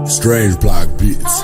Strange Block Beats.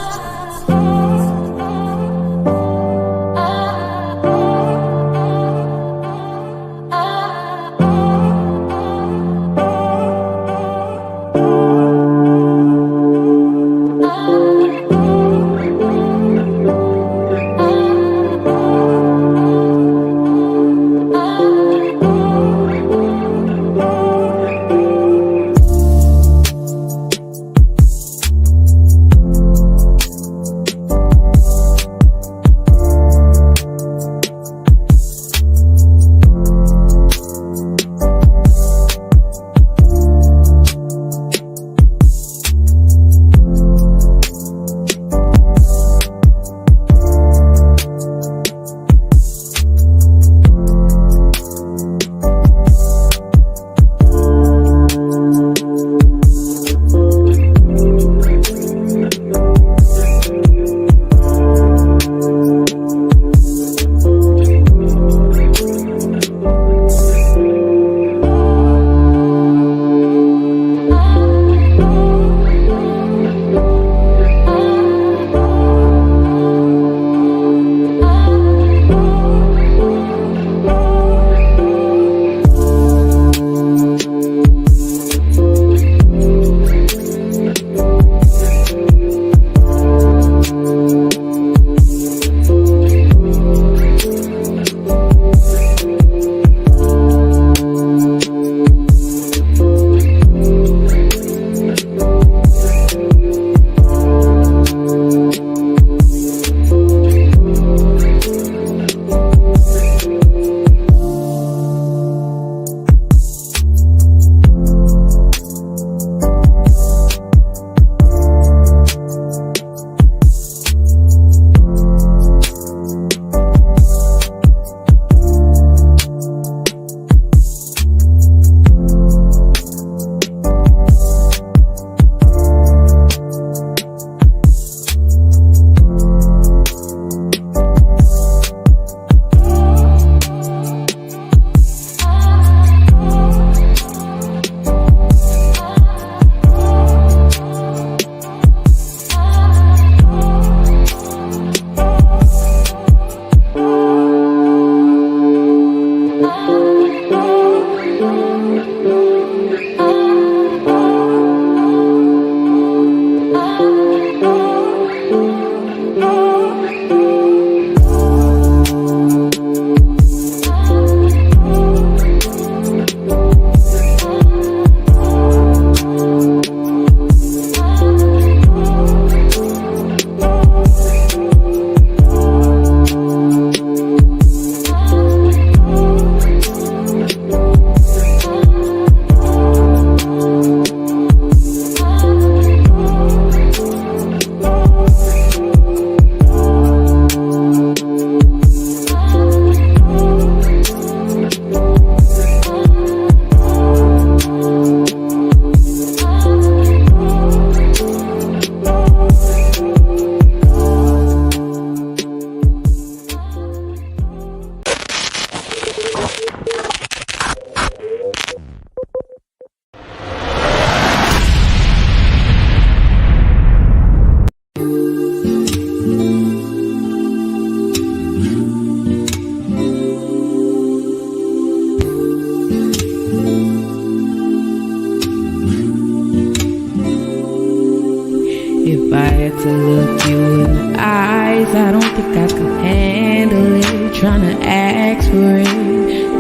If I had to look you in the eyes, I don't think I could handle it. Tryna ask for it.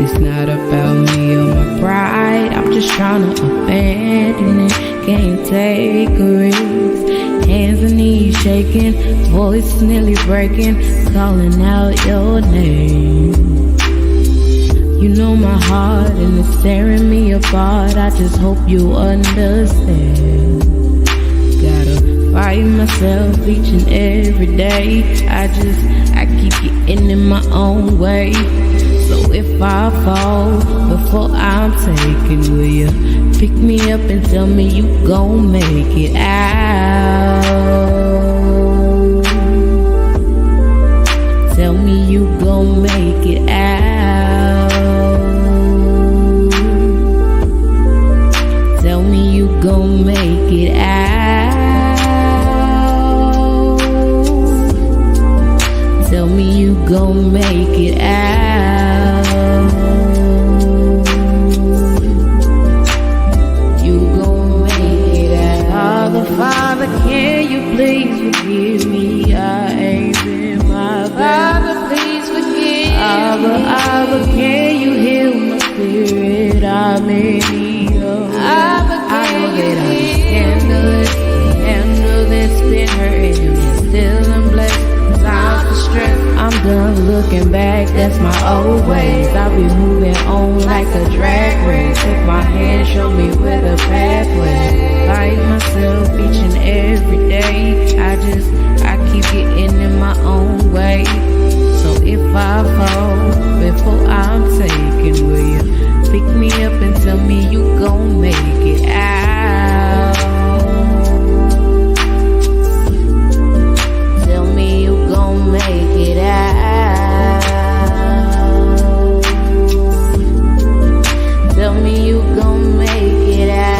It's not about me or my pride. I'm just tryna abandon it. Can't take a risk. Hands and knees shaking, voice nearly breaking, calling out your name. You know my heart and it's tearing me apart. I just hope you understand. Gotta fight myself each and every day. I keep getting in my own way. So if I fall before I'm taken, will you pick me up and tell me you gon' make it out? Tell me you gon' make it out. Tell me you gon' make it out. Tell me you gon' make it out. You gon' make it out. Father, can you please forgive me? I ain't been my best. Father, please forgive me. Abba, can you heal my spirit? I'm in need of it. I know that I'm handle that's been hurting you. Still I'm blessed. Time for strength. I'm done looking back, that's my old ways. I be moving on like a drag race. Take my hand, show me where the pathway. Like myself each and every day. I keep getting in my own way. So if I fall before I'm taken, will you pick me up and tell me you gon' make it out? Tell me you gon' make it out. Tell me you gon' make it out.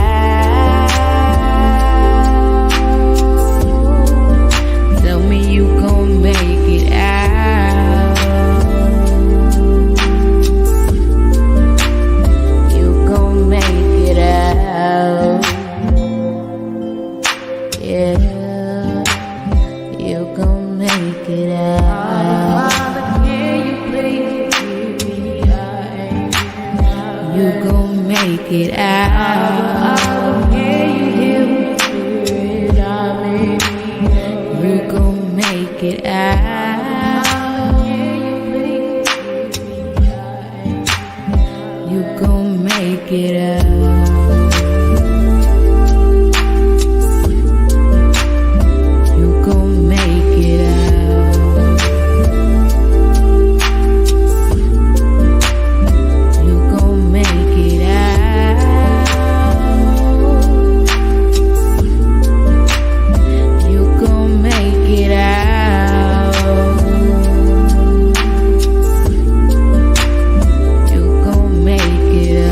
Tell me you gon' make it out. You gon' make it out. Yeah. You gon' make it out. Father, can you please forgive me? You gon' make it out. Can you heal my spirit? I'm in need. You gon' make it out. Can you please forgive me? You gon' make it out. You gon' make it out. You gon' make it out. You gon' make it out. You gon' make it out.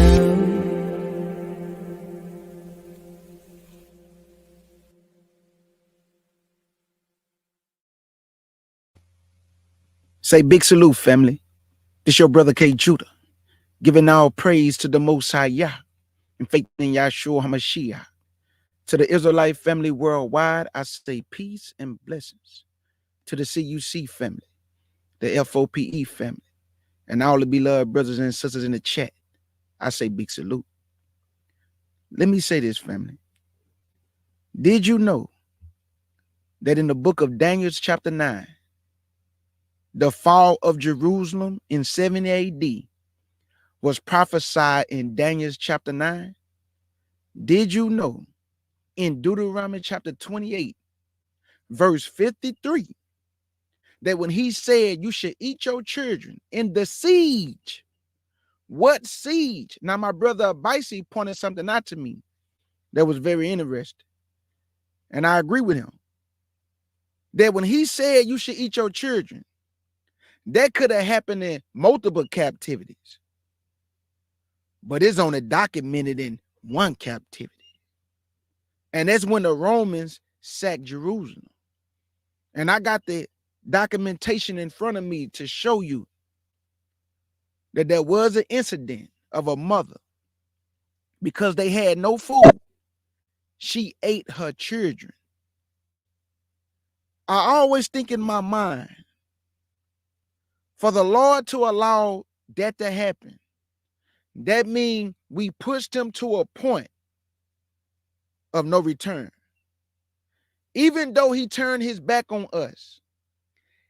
Say big salute, family. This your brother K. Judah, giving all praise to the Most High Yah and faith in Yahshua HaMashiach. To the Israelite family worldwide, I say peace and blessings. To the CUC family, the FOPE family, and all the beloved brothers and sisters in the chat, I say big salute. Let me say this, family. Did you know that in the book of Daniel chapter 9, the fall of Jerusalem in 70 AD was prophesied in Daniel chapter 9? Did you know in Deuteronomy chapter 28, verse 53, that when he said you should eat your children in the siege? What siege? Now, my brother Abisi pointed something out to me that was very interesting, and I agree with him. That when he said you should eat your children, that could have happened in multiple captivities, but it's only documented in one captivity. And that's when the Romans sacked Jerusalem. And I got the documentation in front of me to show you that there was an incident of a mother, because they had no food, she ate her children. I always think in my mind, for the Lord to allow that to happen, that means we pushed him to a point of no return. Even though he turned his back on us,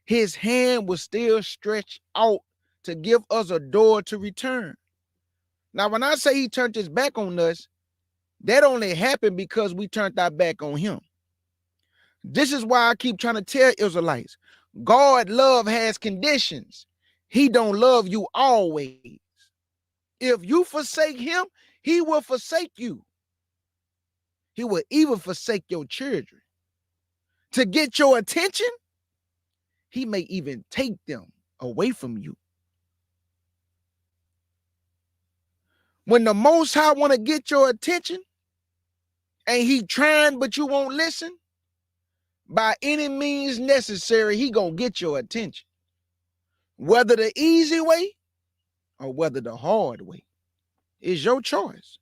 his hand was still stretched out to give us a door to return. Now, when I say he turned his back on us, that only happened because we turned our back on him. This is why I keep trying to tell Israelites, God love has conditions. He don't love you always. If you forsake him, he will forsake you. He will even forsake your children. To get your attention, he may even take them away from you. When the Most High want to get your attention and he trying but you won't listen, by any means necessary, he gonna get your attention. Whether the easy way or whether the hard way is your choice.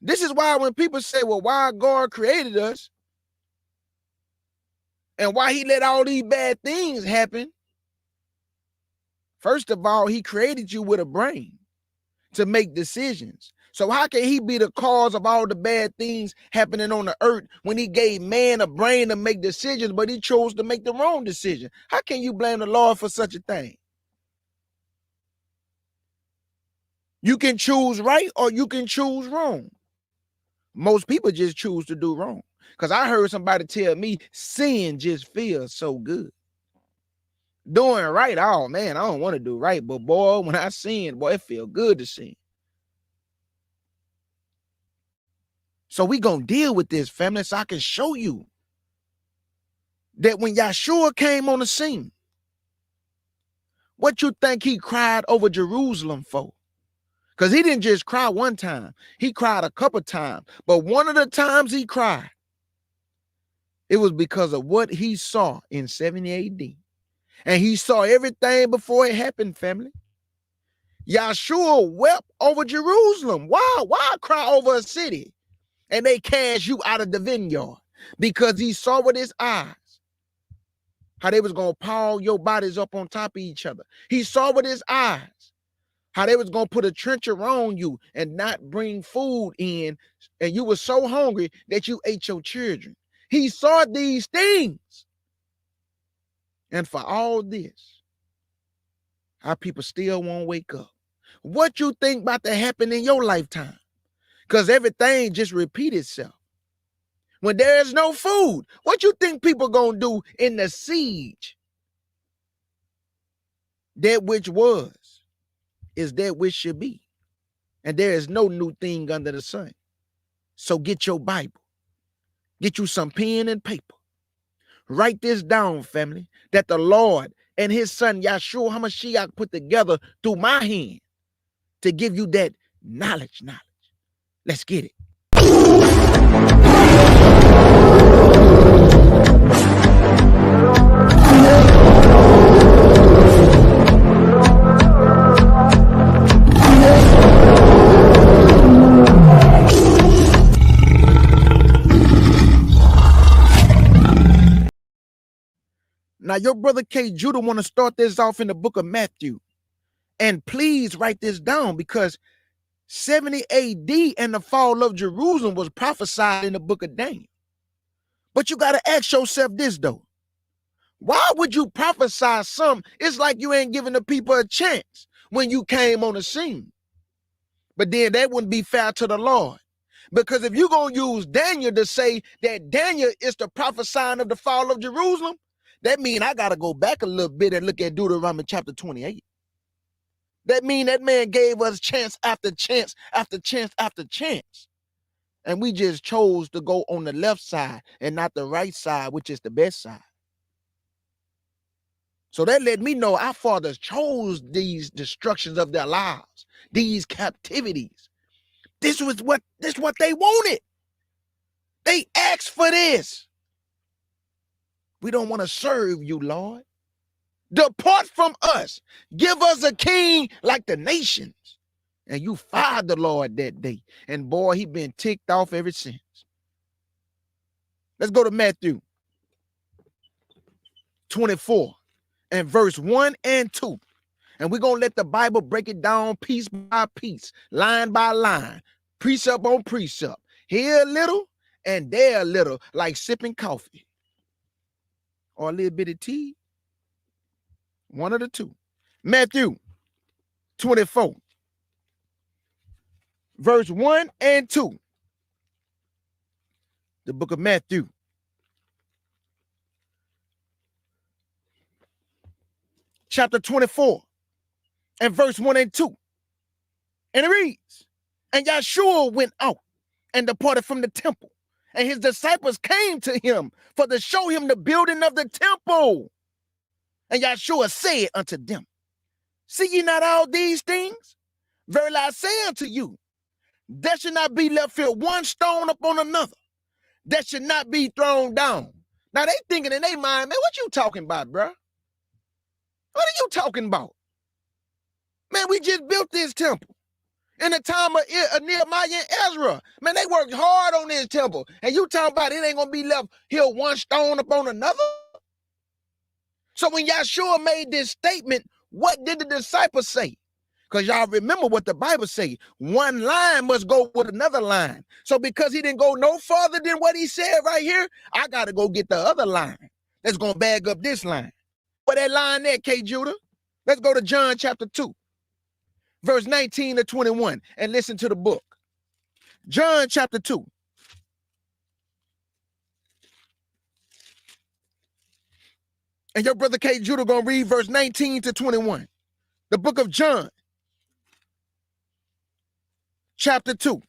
This is why when people say, well, why God created us and why he let all these bad things happen, first of all, he created you with a brain to make decisions. So how can he be the cause of all the bad things happening on the earth when he gave man a brain to make decisions, but he chose to make the wrong decision? How can you blame the Lord for such a thing? You can choose right or you can choose wrong. Most people just choose to do wrong. Because I heard somebody tell me sin just feels so good. Doing right, oh man, I don't want to do right. But boy, when I sin, boy, it feel good to sin. So we gonna deal with this, family, so I can show you that when Yahshua came on the scene, what you think he cried over Jerusalem for? Because he didn't just cry one time. He cried a couple times. But one of the times he cried, it was because of what he saw in 70 AD. And he saw everything before it happened, family. Yahshua wept over Jerusalem. Why cry over a city? And they cast you out of the vineyard because he saw with his eyes how they was going to pile your bodies up on top of each other. He saw with his eyes how they was going to put a trench around you and not bring food in. And you were so hungry that you ate your children. He saw these things. And for all this, our people still won't wake up. What you think about to happen in your lifetime? Because everything just repeat itself. When there is no food, what you think people gonna do in the siege? That which was is that which should be. And there is no new thing under the sun. So get your Bible. Get you some pen and paper. Write this down, family, that the Lord and his son Yahshua HaMashiach put together through my hand to give you that knowledge. Let's get it. Now, your brother K. Judah want to start this off in the book of Matthew. And please write this down because 70 AD and the fall of Jerusalem was prophesied in the book of Daniel. But you got to ask yourself this, though. Why would you prophesy something? It's like you ain't giving the people a chance when you came on the scene. But then that wouldn't be fair to the Lord. Because if you're going to use Daniel to say that Daniel is the prophesying of the fall of Jerusalem, that means I got to go back a little bit and look at Deuteronomy chapter 28. That means that man gave us chance after chance after chance after chance. And we just chose to go on the left side and not the right side, which is the best side. So that let me know our fathers chose these destructions of their lives, these captivities. This was what they wanted. They asked for this. We don't want to serve you, Lord. Depart from us. Give us a king like the nations. And you fired the Lord that day. And boy, he been ticked off ever since. Let's go to Matthew 24 and verse 1 and 2. And we're going to let the Bible break it down piece by piece, line by line, precept on precept. Here a little and there a little, like sipping coffee or a little bit of tea. One of the two. Matthew 24, verse 1 and 2. The book of Matthew. Chapter 24 and verse 1 and 2. And it reads, and Yahshua went out and departed from the temple, and his disciples came to him for to show him the building of the temple. And Yahshua said unto them, see ye not all these things? Verily I say unto you, there should not be left here one stone upon another that should not be thrown down. Now they thinking in their mind, man, what you talking about, bro? What are you talking about? Man, we just built this temple in the time of Nehemiah and Ezra. Man, they worked hard on this temple. And you talking about it ain't going to be left here one stone upon another? So when Yahshua made this statement, what did the disciples say? Because y'all remember what the Bible say. One line must go with another line. So because he didn't go no further than what he said right here, I got to go get the other line that's going to bag up this line. Where that line there, K. Judah? Let's go to John chapter 2, verse 19 to 21, and listen to the book. John chapter 2. And your brother K. Judah going to read verse 19 to 21. The book of John, chapter 2.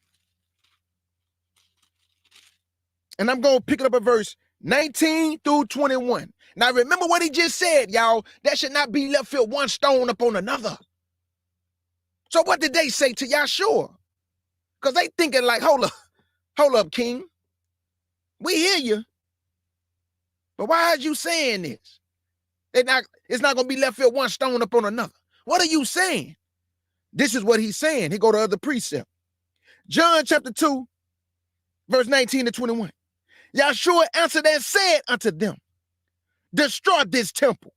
And I'm going to pick it up at verse 19 through 21. Now remember what he just said, y'all. There should not be left here one stone upon another. So what did they say to Yahshua? Because they thinking like, hold up, King. We hear you. But why are you saying this? It's not going to be left here one stone upon another. What are you saying? This is what he's saying. He go to other precept. John chapter 2, verse 19 to 21. Yahshua answered and said unto them, destroy this temple,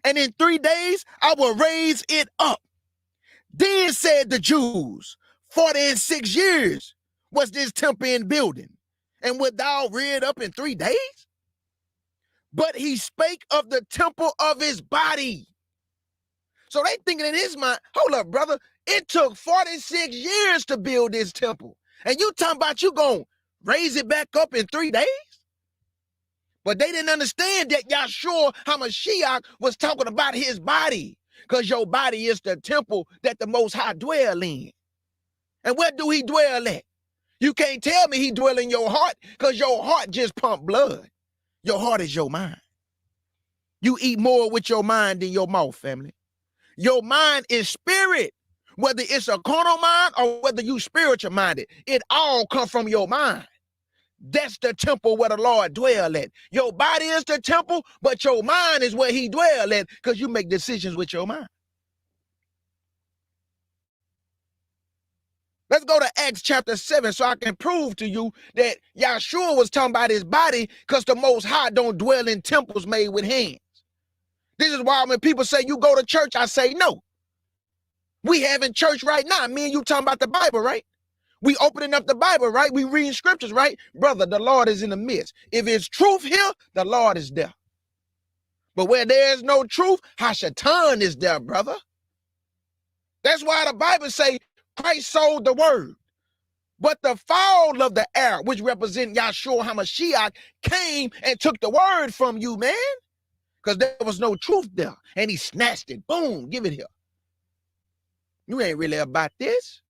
and in 3 days I will raise it up. Then said the Jews, 46 years was this temple in building, and wilt thou rear it up in 3 days? But he spake of the temple of his body. So they thinking in his mind, hold up, brother, it took 46 years to build this temple. And you talking about you gonna raise it back up in 3 days? But they didn't understand that Yahshua HaMashiach was talking about his body, because your body is the temple that the Most High dwell in. And where do he dwell at? You can't tell me he dwell in your heart, because your heart just pump blood. Your heart is your mind. You eat more with your mind than your mouth, family. Your mind is spirit. Whether it's a carnal mind or whether you spiritual minded, it all comes from your mind. That's the temple where the Lord dwell at. Your body is the temple, but your mind is where he dwell at, because you make decisions with your mind. Let's go to Acts chapter 7 so I can prove to you that Yahshua was talking about his body, because the Most High don't dwell in temples made with hands. This is why when people say you go to church, I say no. We having church right now. Me and you talking about the Bible, right? We opening up the Bible, right? We reading scriptures, right? Brother, the Lord is in the midst. If it's truth here, the Lord is there. But where there is no truth, Hashatan is there, brother. That's why the Bible say Christ sold the word. But the fowl of the air, which represent Yahshua HaMashiach, came and took the word from you, man. Because there was no truth there. And he snatched it. Boom, give it here. You ain't really about this.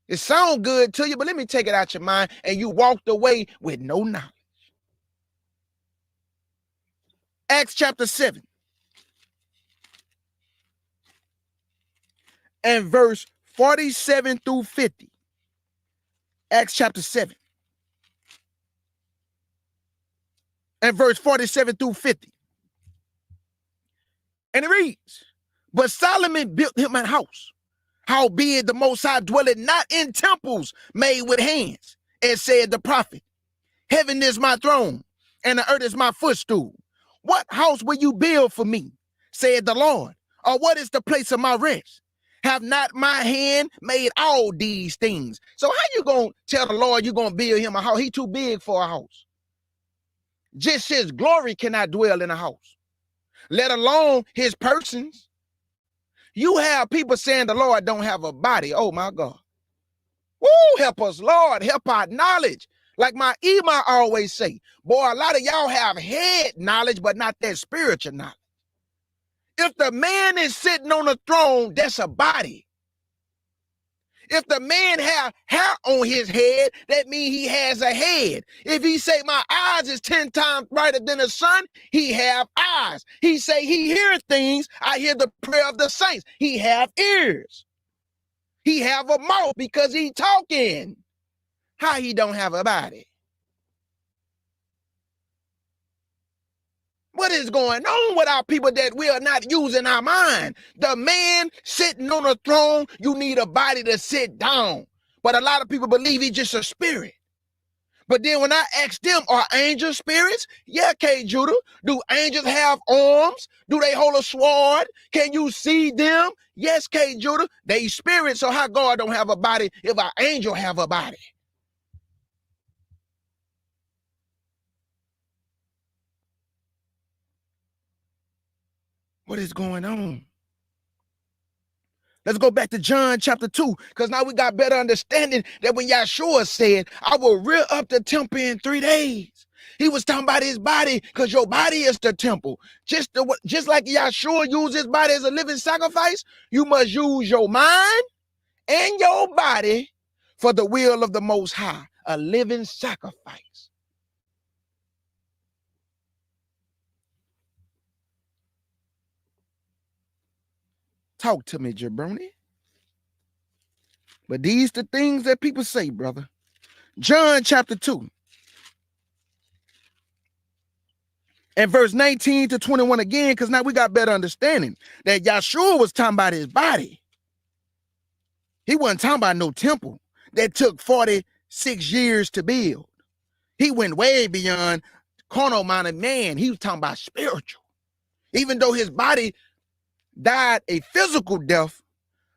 It sounds good to you, but let me take it out your mind. And you walked away with no knowledge. Acts chapter 7 and verse 47 through 50. Acts chapter 7 and verse 47 through 50. And it reads, but Solomon built him a house, howbeit the Most High dwelleth not in temples made with hands, as said the prophet. Heaven is my throne, and the earth is my footstool. What house will you build for me, said the Lord? Or what is the place of my rest? Have not my hand made all these things? So how you gonna tell the Lord you gonna build him a house? He too big for a house. Just his glory cannot dwell in a house, let alone his persons. You have people saying the Lord don't have a body. Oh my God. Woo, help us, Lord. Help our knowledge. Like my Ima always say, boy, a lot of y'all have head knowledge, but not that spiritual knowledge. If the man is sitting on a throne, that's a body. If the man have hair on his head, that means he has a head. If he say my eyes is 10 times brighter than the sun, he have eyes. He say he hear things. I hear the prayer of the saints. He have ears. He have a mouth because he talking. How he don't have a body? What is going on with our people that we are not using our mind? The man sitting on a throne, you need a body to sit down. But a lot of people believe he's just a spirit. But then when I ask them, are angel spirits? Yeah, K. Judah. Do angels have arms? Do they hold a sword? Can you see them? Yes, K. Judah. They spirits, so how God don't have a body if an angel have a body? What is going on? Let's go back to John chapter 2, because now we got better understanding that when Yahshua said, I will rear up the temple in 3 days. He was talking about his body, because your body is the temple. Just like Yahshua used his body as a living sacrifice, you must use your mind and your body for the will of the Most High, a living sacrifice. Talk to me, jabroni. But these the things that people say, brother. John chapter 2 and verse 19 to 21 again, because now we got better understanding that Yahshua was talking about his body. He wasn't talking about no temple that took 46 years to build. He went way beyond carnal-minded man. He was talking about spiritual. Even though his body died a physical death,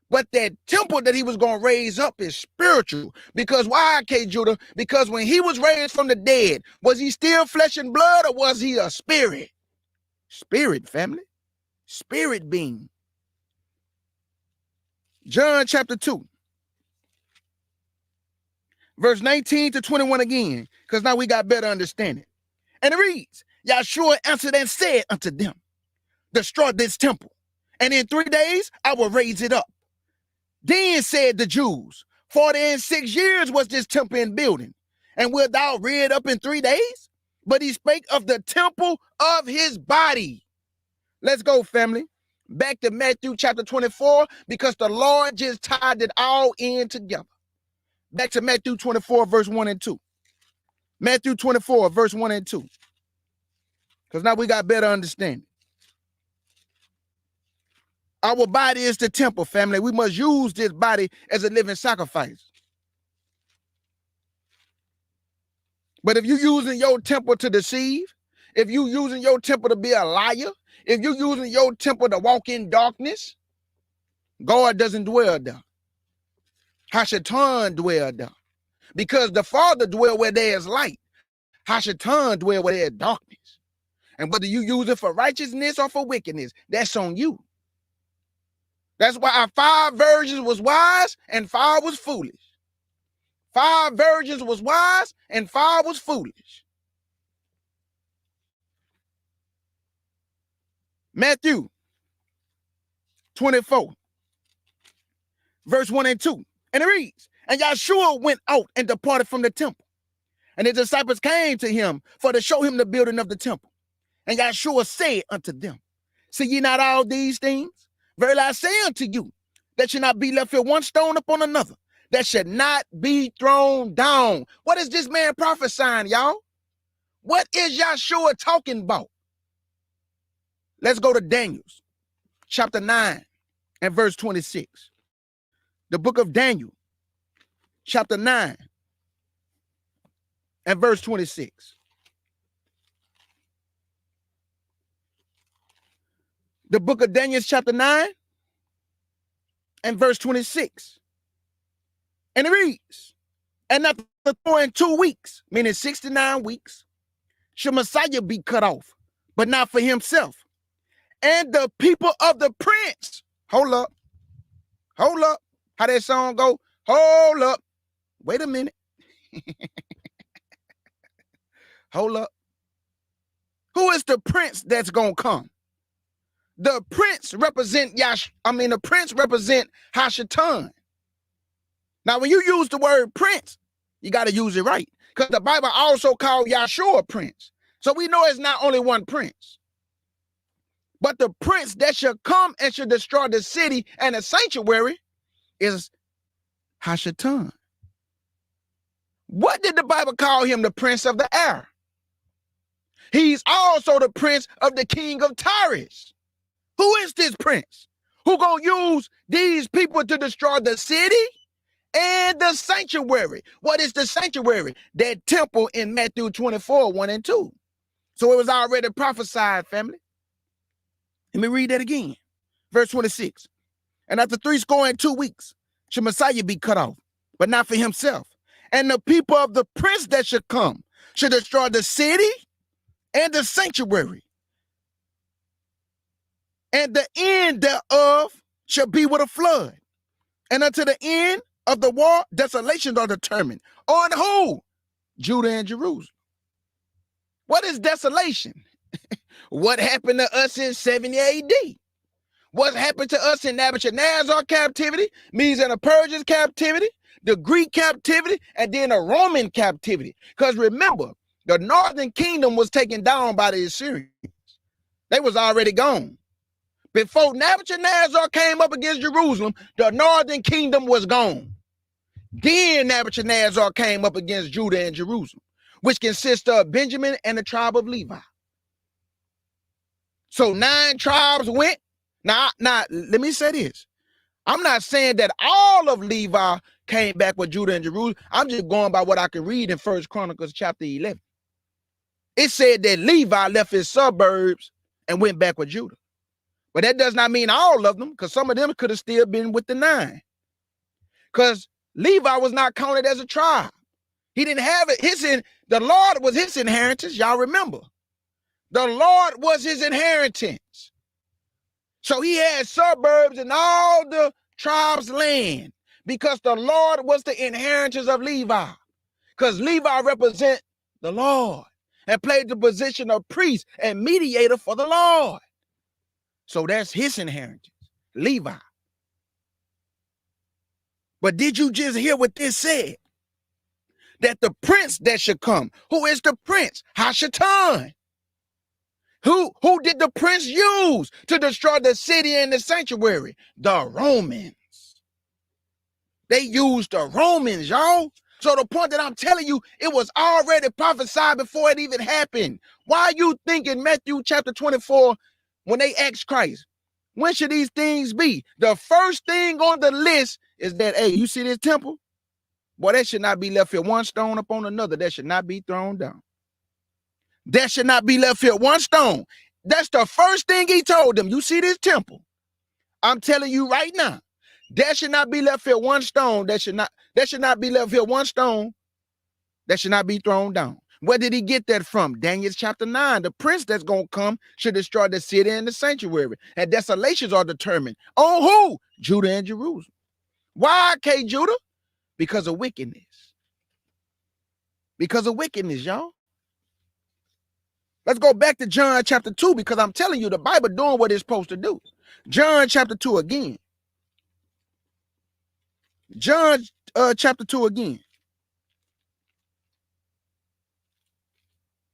but that temple that he was going to raise up is spiritual. Because why, K. Judah? Because when he was raised from the dead, was he still flesh and blood, or was he a spirit? Spirit, family. Spirit being. John chapter 2. Verse 19 to 21 again, because now we got better understanding. And it reads, Yahshua answered and said unto them, destroy this temple, and in 3 days I will raise it up. Then said the Jews, 46 years was this temple in building, and wilt thou rear it up in 3 days? But he spake of the temple of his body. Let's go, family. Back to Matthew chapter 24, because the Lord just tied it all in together. Back to Matthew 24, verse 1 and 2. Matthew 24, verse 1 and 2. Because now we got better understanding. Our body is the temple, family. We must use this body as a living sacrifice. But if you're using your temple to deceive, if you're using your temple to be a liar, if you're using your temple to walk in darkness, God doesn't dwell there. Hashatan dwell there. Because the Father dwell where there is light. Hashatan dwell where there is darkness. And whether you use it for righteousness or for wickedness, that's on you. That's why our 5 virgins was wise and 5 was foolish. 5 virgins was wise and 5 was foolish. Matthew 24, verse 1 and 2. And it reads, and Yahshua went out and departed from the temple. And his disciples came to him for to show him the building of the temple. And Yahshua said unto them, see ye not all these things? Verily I say unto you, that should not be left here one stone upon another, that should not be thrown down. What is this man prophesying, y'all? What is Yahshua talking about? Let's go to Daniel, chapter 9 and verse 26. The book of Daniel, chapter 9 and verse 26. The book of Daniel, chapter 9 and verse 26. And it reads, and after 2 weeks, meaning 69 weeks, shall Messiah be cut off, but not for himself. And the people of the prince, hold up. How that song go? Hold up. Wait a minute. Hold up. Who is the prince that's gonna come? The prince represent the prince represent Hashatan. Now, when you use the word prince, you got to use it right, because the Bible also called Yahshua a prince. So we know it's not only one prince. But the prince that shall come and shall destroy the city and the sanctuary is Hashatan. What did the Bible call him? The prince of the air. He's also the prince of the king of Tyrus. Who is this prince? Who gonna use these people to destroy the city and the sanctuary? What is the sanctuary? That temple in Matthew 24, 1 and 2. So it was already prophesied, family. Let me read that again. Verse 26. And after 62 weeks, shall Messiah be cut off, but not for himself. And the people of the prince that should come should destroy the city and the sanctuary. And the end thereof shall be with a flood. And unto the end of the war, desolations are determined. On who? Judah and Jerusalem. What is desolation? What happened to us in 70 AD? What happened to us in Nebuchadnezzar captivity, Medes and the Persians captivity, the Greek captivity, and then the Roman captivity? Because remember, the northern kingdom was taken down by the Assyrians. They was already gone. Before Nebuchadnezzar came up against Jerusalem, the northern kingdom was gone. Then Nebuchadnezzar came up against Judah and Jerusalem, which consists of Benjamin and the tribe of Levi. So 9 tribes went. Now, let me say this. I'm not saying that all of Levi came back with Judah and Jerusalem. I'm just going by what I can read in First Chronicles chapter 11. It said that Levi left his suburbs and went back with Judah. But that does not mean all of them, because some of them could have still been with the 9. Because Levi was not counted as a tribe. He didn't have it. The Lord was his inheritance. Y'all remember. The Lord was his inheritance. So he had suburbs in all the tribes' land, because the Lord was the inheritance of Levi. Because Levi represent the Lord and played the position of priest and mediator for the Lord. So that's his inheritance, Levi. But did you just hear what this said? That the prince that should come, who is the prince? Hashatan. Who did the prince use to destroy the city and the sanctuary? The Romans. They used the Romans, y'all. So the point that I'm telling you, it was already prophesied before it even happened. Why you think in Matthew chapter 24, when they asked Christ, when should these things be? The first thing on the list is that, hey, you see this temple? Boy, that should not be left here one stone upon another. That should not be thrown down. That should not be left here one stone. That's the first thing he told them. You see this temple? I'm telling you right now, that should not be left here one stone. That should not be left here one stone. That should not be thrown down. Where did he get that from? Daniel chapter 9. The prince that's going to come should destroy the city and the sanctuary. And desolations are determined. On who? Judah and Jerusalem. Why, K. Judah? Because of wickedness. Because of wickedness, y'all. Let's go back to John chapter 2, because I'm telling you, the Bible doing what it's supposed to do. John chapter 2 again. John chapter 2 again.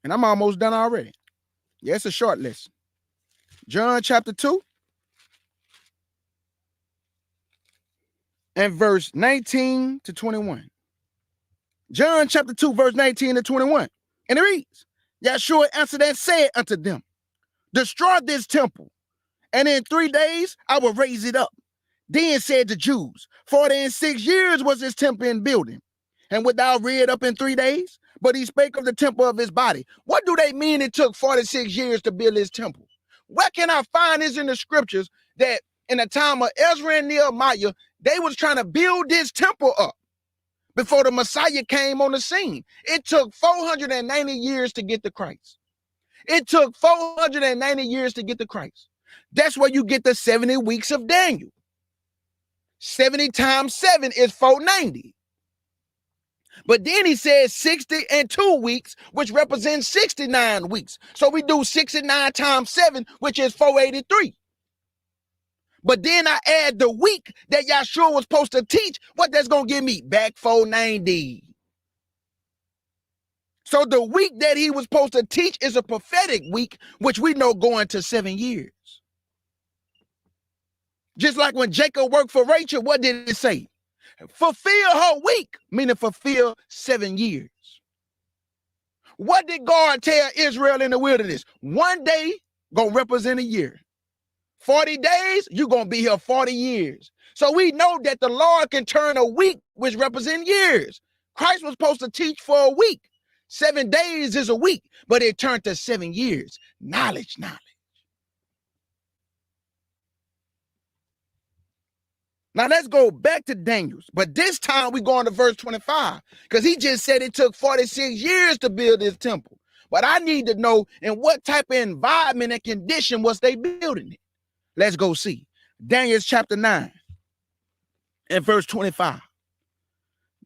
And I'm almost done already. Yeah, it's a short lesson. John chapter 2 and verse 19 to 21. John chapter 2, verse 19 to 21. And it reads, Yahshua answered and said unto them, destroy this temple, and in 3 days I will raise it up. Then said the Jews, 46 years was this temple in building, and wilt thou rear it up in 3 days? But he spake of the temple of his body. What do they mean it took 46 years to build his temple? Where can I find this in the scriptures that in the time of Ezra and Nehemiah, they was trying to build this temple up before the Messiah came on the scene? It took 490 years to get to Christ. It took 490 years to get to Christ. That's where you get the 70 weeks of Daniel. 70 times 7 is 490. But then he says 60 and 2 weeks, which represents 69 weeks. So we do 69 times 7, which is 483. But then I add the week that Yahshua was supposed to teach. What that's going to give me? Back 490. So the week that he was supposed to teach is a prophetic week, which we know going to 7 years. Just like when Jacob worked for Rachel, what did it say? Fulfill her week, meaning fulfill 7 years. What did God tell Israel in the wilderness? One day gonna represent a year. 40 days, you're gonna be here 40 years. So we know that the Lord can turn a week, which represents years. Christ was supposed to teach for a week. 7 days is a week, but it turned to 7 years. Knowledge. Now let's go back to Daniel's, but this time we go on to verse 25, because he just said it took 46 years to build this temple. But I need to know in what type of environment and condition was they building it. Let's go see. Daniel's chapter 9 and verse 25.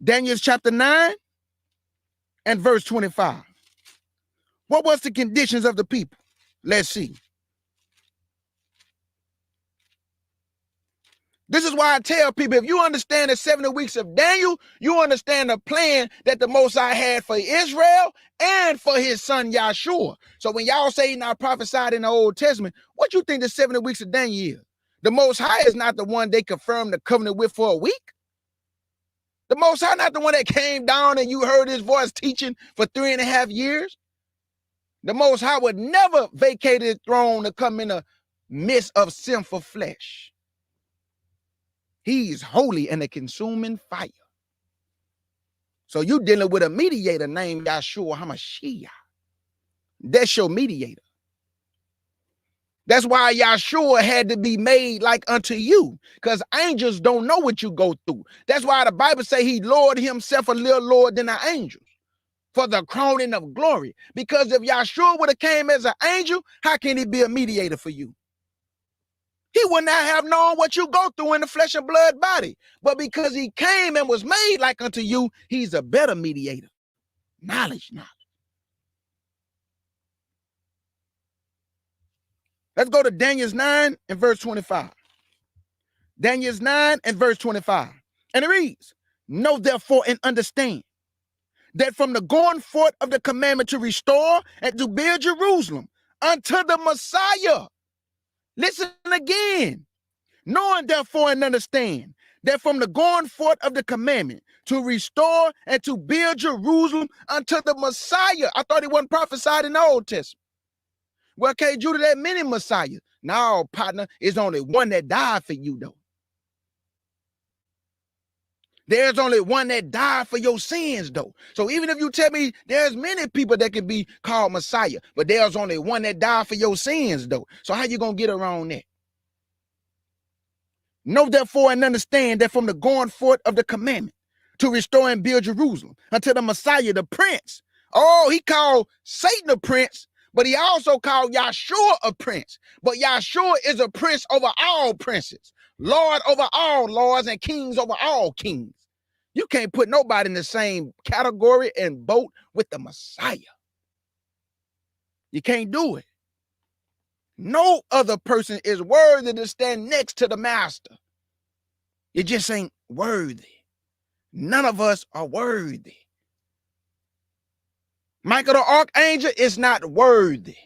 Daniel's chapter 9 and verse 25. What was the conditions of the people? Let's see. This is why I tell people, if you understand the 70 weeks of Daniel, you understand the plan that the Most High had for Israel and for his son Yahshua. So when y'all say he not prophesied in the Old Testament, what you think the 70 weeks of Daniel is? The Most High is not the one they confirmed the covenant with for a week. The Most High not the one that came down and you heard his voice teaching for 3.5 years. The Most High would never vacate his throne to come in the midst of sinful flesh. He's holy and a consuming fire. So you dealing with a mediator named Yahshua HaMashiach. That's your mediator. That's why Yahshua had to be made like unto you, because angels don't know what you go through. That's why the Bible say he lowered himself a little lower than the angels for the crowning of glory. Because if Yahshua would have came as an angel, how can he be a mediator for you? He would not have known what you go through in the flesh and blood body. But because he came and was made like unto you, he's a better mediator. Knowledge. Let's go to Daniel's 9 and verse 25. Daniel's 9 and verse 25. And it reads, know therefore and understand that from the going forth of the commandment to restore and to build Jerusalem unto the Messiah. Listen again. Knowing therefore and understand that from the going forth of the commandment to restore and to build Jerusalem unto the Messiah. I thought he wasn't prophesied in the Old Testament. Well, okay, Judah, that many Messiahs. No, partner, it's only one that died for you, though. There's only one that died for your sins, though. So even if you tell me there's many people that can be called Messiah, but there's only one that died for your sins, though. So how you going to get around that? Know therefore and understand that from the going forth of the commandment to restore and build Jerusalem until the Messiah, the prince. Oh, he called Satan a prince, but he also called Yahshua a prince. But Yahshua is a prince over all princes, Lord over all lords, and kings over all kings. You can't put nobody in the same category and boat with the Messiah. You can't do it. No other person is worthy to stand next to the master. You just ain't worthy. None of us are worthy. Michael the archangel is not worthy.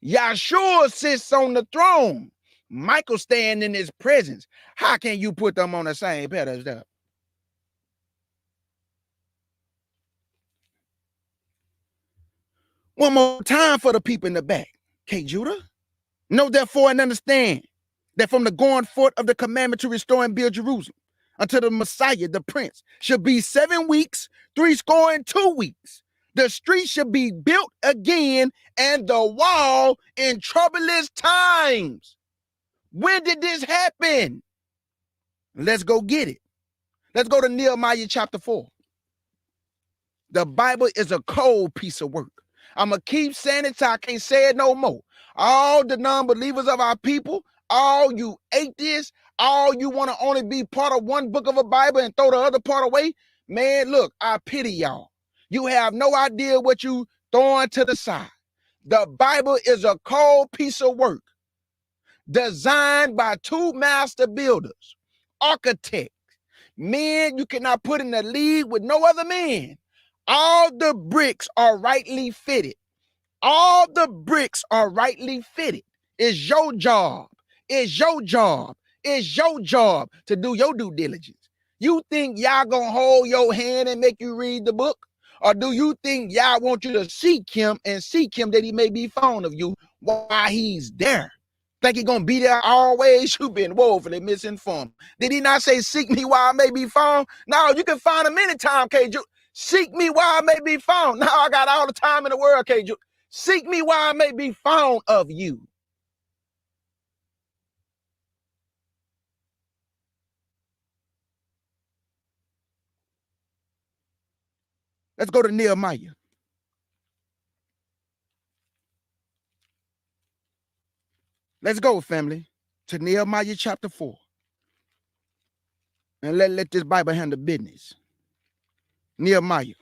Yahshua sits on the throne. Michael stands in his presence. How can you put them on the same pedestal? One more time for the people in the back. Okay, Judah? Know therefore and understand that from the going forth of the commandment to restore and build Jerusalem until the Messiah, the prince, shall be 7 weeks, 62 weeks. The street shall be built again and the wall in troublous times. When did this happen? Let's go get it. Let's go to Nehemiah chapter 4. The Bible is a cold piece of work. I'm going to keep saying it till I can't say it no more. All the non-believers of our people, all you atheists, all you want to only be part of one book of a Bible and throw the other part away, man, look, I pity y'all. You have no idea what you throwing to the side. The Bible is a cold piece of work. designed by two master builders, architects, men you cannot put in a league with no other men. All the bricks are rightly fitted. All the bricks are rightly fitted. It's your job. It's your job. It's your job to do your due diligence. You think y'all gonna hold your hand and make you read the book? Or do you think y'all want you to seek him and seek him that he may be found of you while he's there? Think he gonna be there always? You've been woefully misinformed. Did he not say, seek me while I may be found? No, you can find him anytime, KJ. Seek me while I may be found. Now I got all the time in the world, KJ. Seek me while I may be found of you. Let's go to Nehemiah. Let's go, family, to Nehemiah chapter 4. And let this Bible handle business. Nehemiah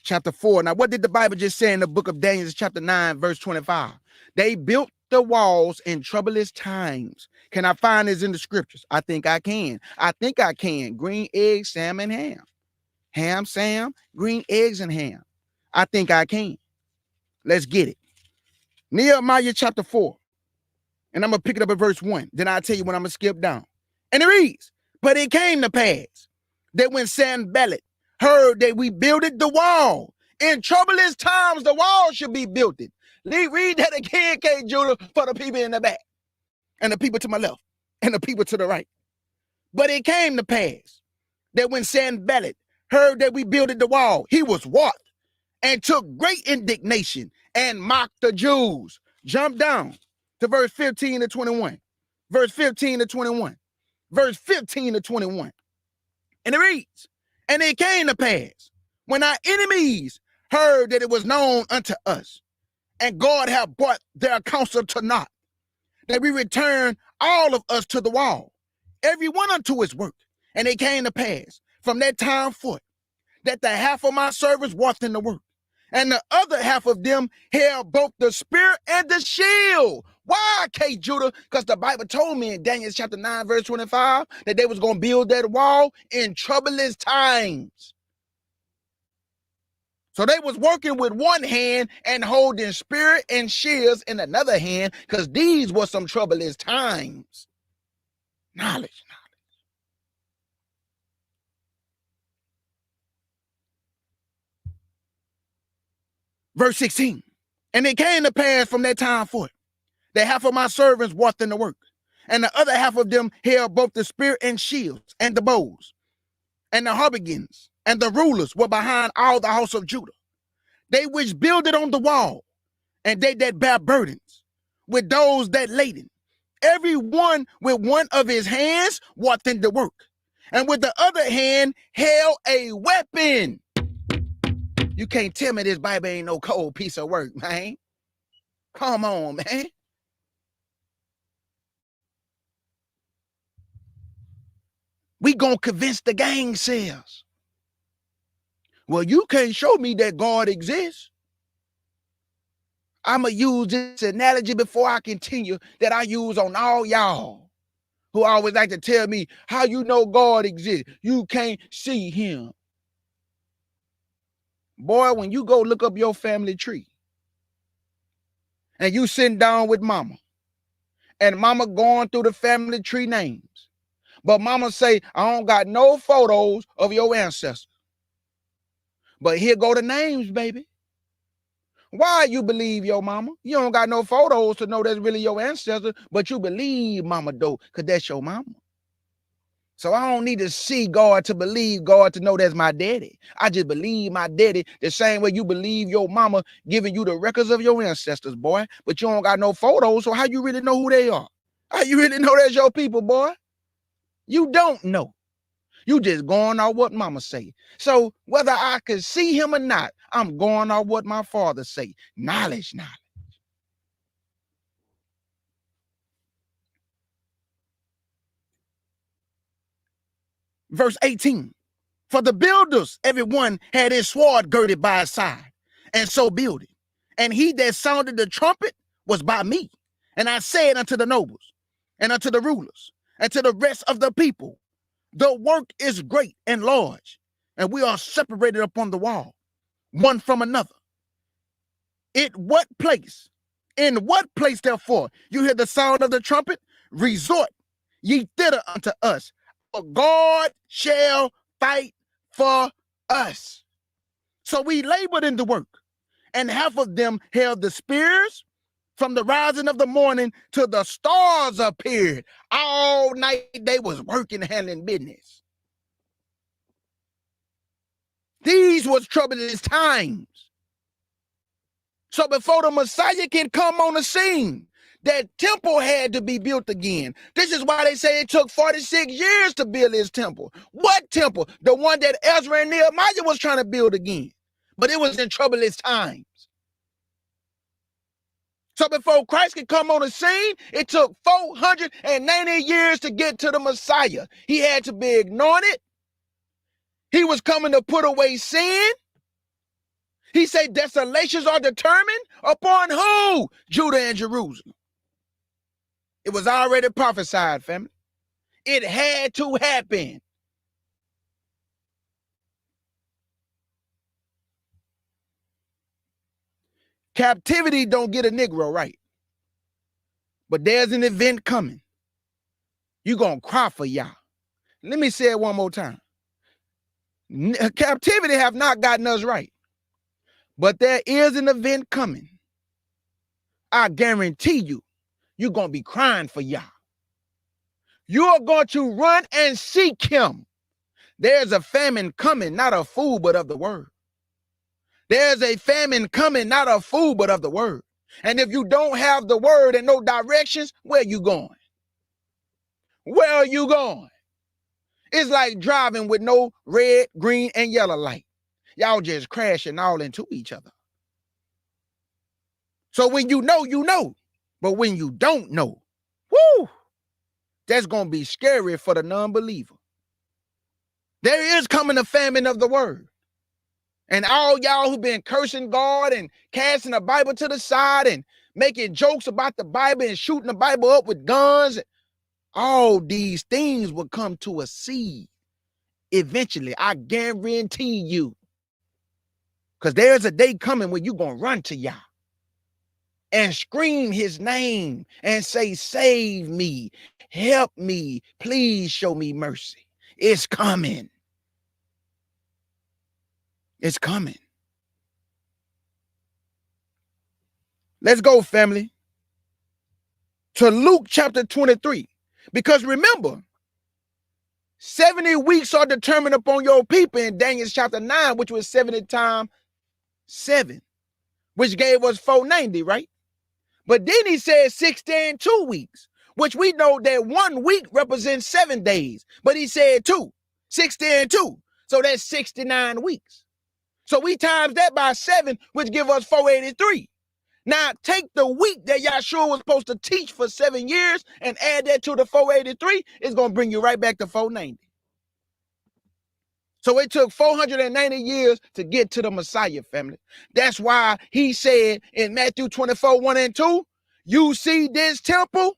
chapter 4. Now, what did the Bible just say in the book of Daniel, chapter 9, verse 25? They built the walls in troublous times. Can I find this in the scriptures? I think I can. I think I can. Green eggs, Sam, and ham. Ham, Sam, green eggs, and ham. I think I can. Let's get it. Nehemiah chapter 4. And I'm going to pick it up at verse 1. Then I'll tell you when I'm going to skip down. And it reads, but it came to pass that when Sanballat heard that we builded the wall, in troublous times the wall should be built. Read that again, K. Judah, for the people in the back, and the people to my left, and the people to the right. But it came to pass that when Sanballat heard that we builded the wall, he was wroth and took great indignation and mocked the Jews. Jump down to verse 15 to 21. Verse 15 to 21. Verse 15 to 21. And it reads, and it came to pass when our enemies heard that it was known unto us, and God had brought their counsel to naught, that we returned all of us to the wall, every one unto his work. And it came to pass from that time forth that the half of my servants walked in the work, and the other half of them held both the spear and the shield. Why, K. Judah? Because the Bible told me in Daniel chapter 9, verse 25, that they was going to build that wall in troublous times. So they was working with one hand and holding spear and shields in another hand, because these were some troublous times. Knowledge. Verse 16, and it came to pass from that time forth that half of my servants walked in the work, and the other half of them held both the spear and shields and the bows, and the harbingers and the rulers were behind all the house of Judah. They which builded on the wall, and they that bear burdens, with those that laden, every one with one of his hands walked in the work, and with the other hand held a weapon. You can't tell me this Bible ain't no cold piece of work, man. Come on, man. We gonna convince the gang cells. Well, you can't show me that God exists. I'ma use this analogy before I continue that I use on all y'all who always like to tell me how you know God exists. You can't see him. Boy, when you go look up your family tree and you sitting down with mama and mama going through the family tree names, but mama say, I don't got no photos of your ancestors, but here go the names, baby. Why you believe your mama? You don't got no photos to know that's really your ancestor, but you believe mama though, because that's your mama. So I don't need to see God to believe God to know that's my daddy. I just believe my daddy the same way you believe your mama giving you the records of your ancestors, boy. But you don't got no photos, so how you really know who they are? How you really know that's your people, boy? You don't know. You just going off what mama say. So whether I can see him or not, I'm going off what my father say. Knowledge. Verse 18, for the builders, everyone had his sword girded by his side, and so builded. And he that sounded the trumpet was by me, And I said unto the nobles, and unto the rulers, and to the rest of the people, the work is great and large, and we are separated upon the wall, one from another. In what place, therefore, you hear the sound of the trumpet? Resort ye thither unto us, for God shall fight for us. So we labored in the work, and half of them held the spears. From the rising of the morning till the stars appeared, all night they was working, handling business. These was troublous times. So before the Messiah can come on the scene, that temple had to be built again. This is why they say it took 46 years to build his temple. What temple? The one that Ezra and Nehemiah was trying to build again. But it was in troublous times. So before Christ could come on the scene, it took 490 years to get to the Messiah. He had to be anointed. He was coming to put away sin. He said desolations are determined upon who? Judah and Jerusalem. It was already prophesied, family. It had to happen. Captivity don't get a Negro right. But there's an event coming. You're going to cry for y'all. Let me say it one more time. Captivity have not gotten us right. But there is an event coming. I guarantee you, you're going to be crying for y'all. You're going to run and seek him. There's a famine coming, not of food, but of the word. There's a famine coming, not of food, but of the word. And if you don't have the word and no directions, where you going? Where are you going? It's like driving with no red, green, and yellow light. Y'all just crashing all into each other. So when you know, you know. But when you don't know, whoo, that's going to be scary for the non-believer. There is coming a famine of the word. And all y'all who've been cursing God and casting the Bible to the side and making jokes about the Bible and shooting the Bible up with guns, all these things will come to a seed eventually. I guarantee you. Because there's a day coming when you're going to run to Yah and scream his name and say, save me, help me, please show me mercy. It's coming. It's coming. Let's go, family, to Luke chapter 23. Because remember, 70 weeks are determined upon your people in Daniel chapter 9, which was 70 times 7, which gave us 490, right? But then he said 60 and 2 weeks, which we know that 1 week represents 7 days. But he said 2, 60 and 2. So that's 69 weeks. So we times that by 7, which give us 483. Now take the week that Yahshua was supposed to teach for 7 years and add that to the 483. It's going to bring you right back to 490. So it took 490 years to get to the Messiah, family. That's why he said in Matthew 24, 1 and 2, you see this temple,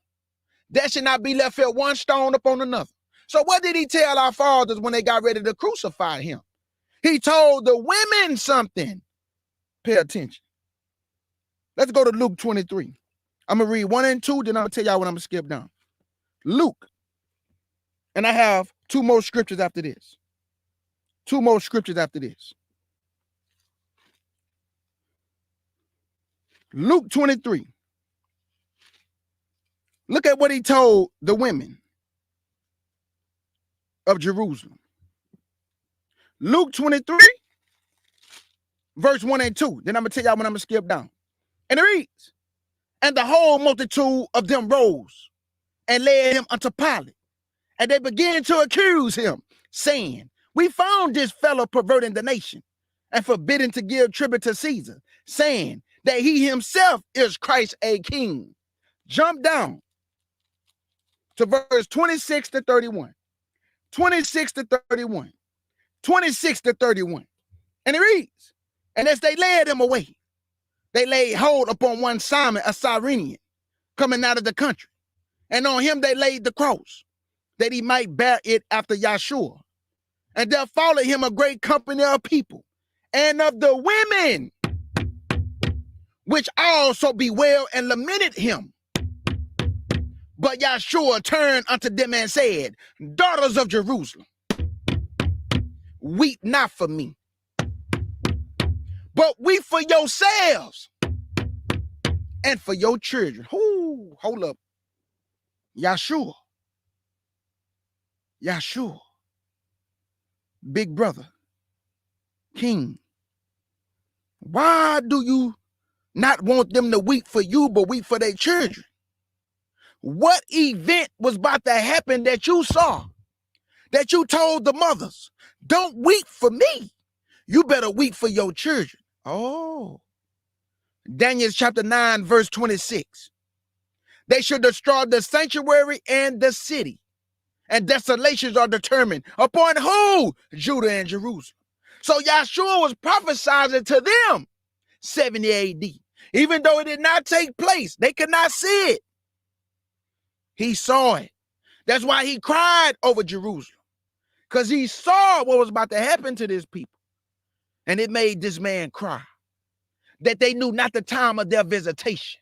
that should not be left here one stone upon another. So what did he tell our fathers when they got ready to crucify him? He told the women something. Pay attention. Let's go to Luke 23. I'm going to read 1 and 2, then I'm going to tell y'all what I'm going to skip down. Luke. And I have 2 more scriptures after this. 2 more scriptures after this. Luke 23. Look at what he told the women of Jerusalem. Luke 23, verse 1 and 2. Then I'm going to tell y'all when I'm going to skip down. And it reads, and the whole multitude of them rose and led him unto Pilate. And they began to accuse him, saying, we found this fellow perverting the nation and forbidding to give tribute to Caesar, saying that he himself is Christ a king. Jump down to verse 26 to 31. 26 to 31. 26 to 31. And it reads, and as they led him away, they laid hold upon one Simon, a Cyrenian, coming out of the country. And on him they laid the cross, that he might bear it after Yahshua. And there followed him a great company of people, and of the women, which also bewailed and lamented him. But Yahshua turned unto them and said, Daughters of Jerusalem, weep not for me, but weep for yourselves and for your children. Ooh, hold up. Yahshua. Big brother, king. Why do you not want them to weep for you, but weep for their children? What event was about to happen that you saw, that you told the mothers, don't weep for me, you better weep for your children? Oh, Daniel chapter 9, verse 26. They should destroy the sanctuary and the city, and desolations are determined upon who? Judah and Jerusalem. So Yahshua was prophesying to them 70 AD. Even though it did not take place, they could not see it. He saw it. That's why he cried over Jerusalem, because he saw what was about to happen to this people. And it made this man cry, that they knew not the time of their visitation.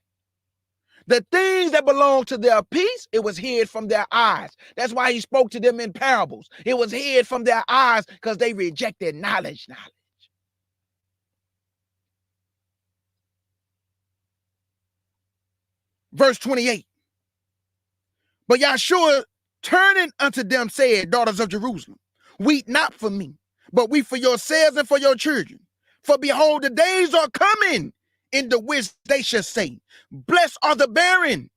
The things that belonged to their peace, it was hid from their eyes. That's why he spoke to them in parables. It was hid from their eyes because they rejected knowledge. Verse 28. But Yahshua turning unto them said, Daughters of Jerusalem, weep not for me, but weep for yourselves and for your children. For behold, the days are coming, in the which they shall say, Blessed are the barren,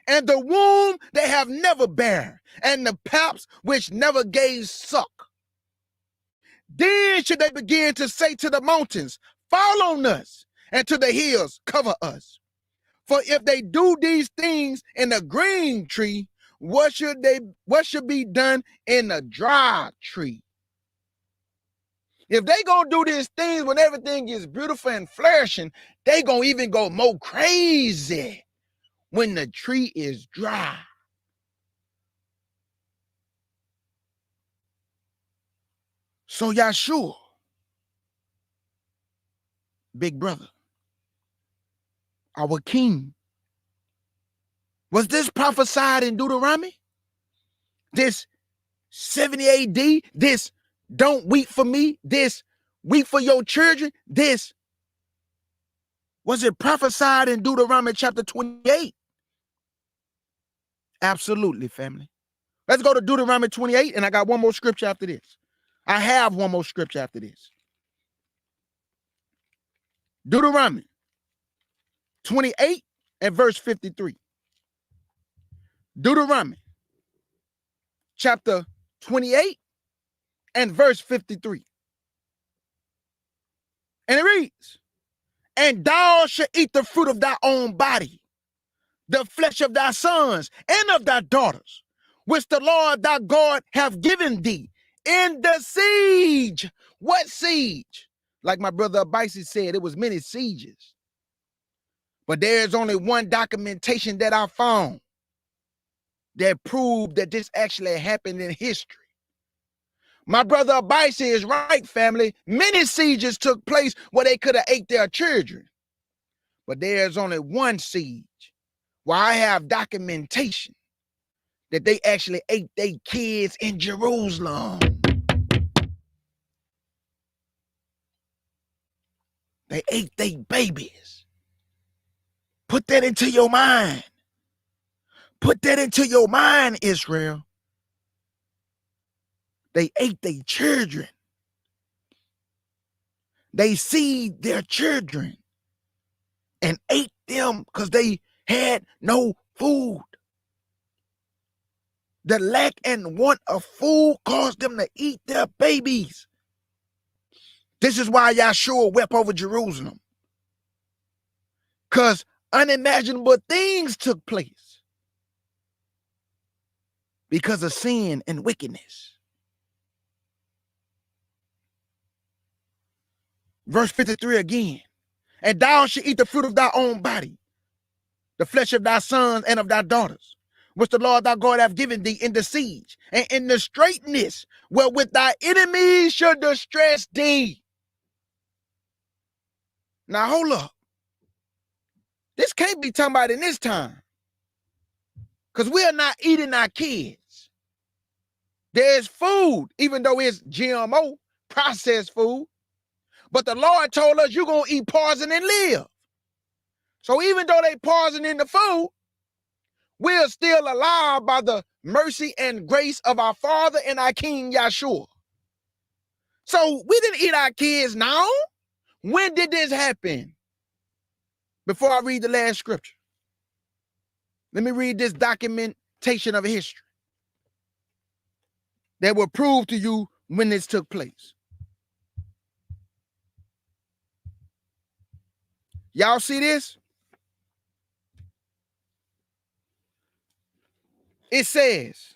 and the womb they have never bare, and the paps which never gave suck. Then should they begin to say to the mountains, Fall on us, and to the hills, cover us. For if they do these things in a green tree, what should be done in a dry tree? If they gonna do these things when everything is beautiful and flourishing, they gonna even go more crazy when the tree is dry. So Yahshua, big brother, our king, was this prophesied in Deuteronomy? This 70 AD, this don't weep for me, this weep for your children, this, was it prophesied in Deuteronomy chapter 28? Absolutely, family. Let's go to Deuteronomy 28, and I got one more scripture after this. I have one more scripture after this. Deuteronomy 28 and verse 53. Deuteronomy chapter 28 and verse 53. And it reads, And thou shalt eat the fruit of thy own body, the flesh of thy sons and of thy daughters, which the Lord thy God hath given thee in the siege. What siege? Like my brother Abisi said, it was many sieges. But there's only one documentation that I found that proved that this actually happened in history. My brother Abisi is right, family. Many sieges took place where they could have ate their children. But there's only one siege where I have documentation that they actually ate their kids in Jerusalem. They ate their babies. Put that into your mind. Put that into your mind, Israel. They ate their children. They seed their children and ate them because they had no food. The lack and want of food caused them to eat their babies. This is why Yahshua wept over Jerusalem, because unimaginable things took place because of sin and wickedness. Verse 53 again. And thou shalt eat the fruit of thy own body, the flesh of thy sons and of thy daughters, which the Lord thy God hath given thee in the siege, and in the straitness wherewith thy enemies should distress thee. Now hold up. This can't be talking about in this time, because we are not eating our kids. There's food, even though it's GMO, processed food. But the Lord told us you're going to eat poison and live. So even though they poison in the food, we're still alive by the mercy and grace of our Father and our King Yahshua. So we didn't eat our kids now. When did this happen? Before I read the last scripture, let me read this documentation of history that will prove to you when this took place. Y'all see this? It says,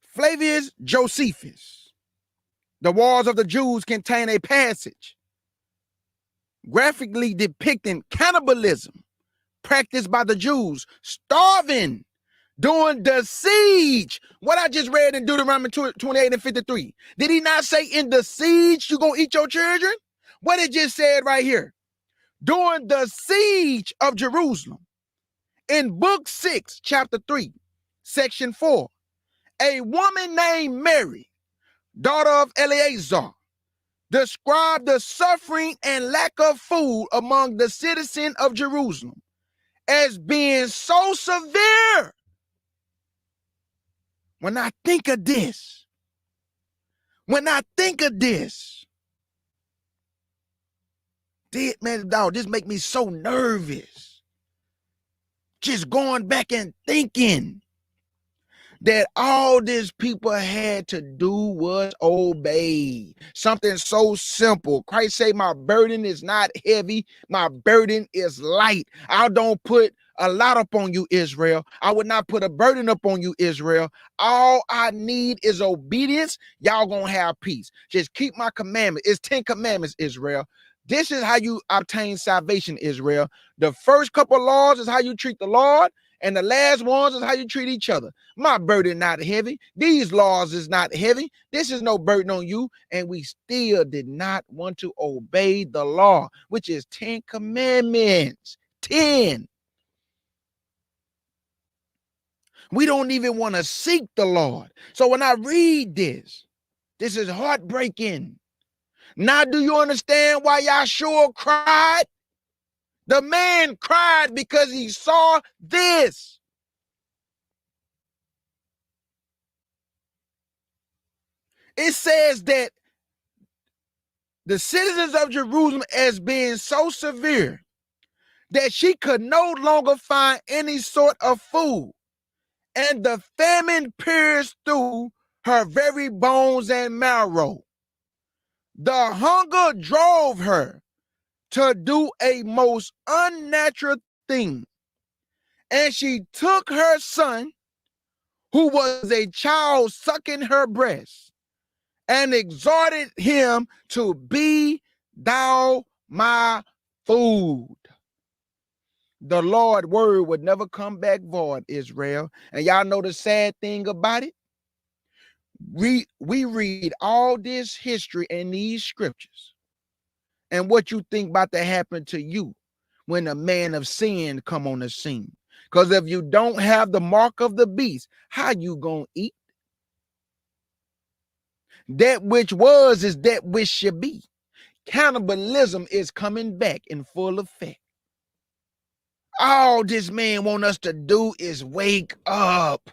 Flavius Josephus, the wars of the Jews contain a passage graphically depicting cannibalism practiced by the Jews, starving during the siege. What I just read in Deuteronomy 28 and 53. Did he not say in the siege you gonna eat your children? What it just said right here. During the siege of Jerusalem, in book 6, chapter 3, section 4, a woman named Mary, daughter of Eleazar, described the suffering and lack of food among the citizens of Jerusalem as being so severe. When I think of this, this make me so nervous. Just going back and thinking that all these people had to do was obey something so simple. Christ said, my burden is not heavy, my burden is light. I don't put a lot upon you, Israel. I would not put a burden upon you, Israel. All I need is obedience. Y'all gonna have peace. Just keep my commandment. It's 10 commandments, Israel. This is how you obtain salvation, Israel. The first couple of laws is how you treat the Lord, and the last ones is how you treat each other. My burden not heavy. These laws is not heavy. This is no burden on you. And we still did not want to obey the law, which is 10 commandments. 10. We don't even want to seek the Lord. So when I read this is heartbreaking. Now, do you understand why Yahshua cried? The man cried because he saw this. It says that the citizens of Jerusalem as being so severe that she could no longer find any sort of food, and the famine pierced through her very bones and marrow. The hunger drove her to do a most unnatural thing, and she took her son, who was a child sucking her breast, and exhorted him to be thou my food. The Lord's word would never come back void, Israel. And y'all know the sad thing about it? We read all this history and these scriptures, and what you think about to happen to you when a man of sin come on the scene. Because if you don't have the mark of the beast, how you gonna eat? That which was is that which should be. Cannibalism is coming back in full effect. All this man want us to do is wake up.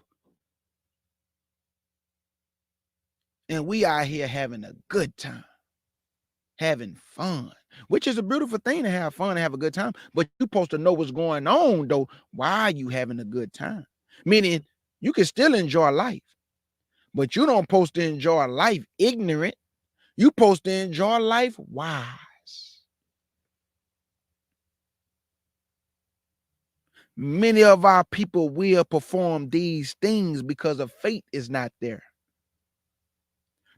And we out here having a good time, having fun, which is a beautiful thing to have fun and have a good time. But you're supposed to know what's going on, though. Why are you having a good time? Meaning you can still enjoy life, but you don't supposed to enjoy life ignorant. You supposed to enjoy life wise. Many of our people will perform these things because of faith is not there.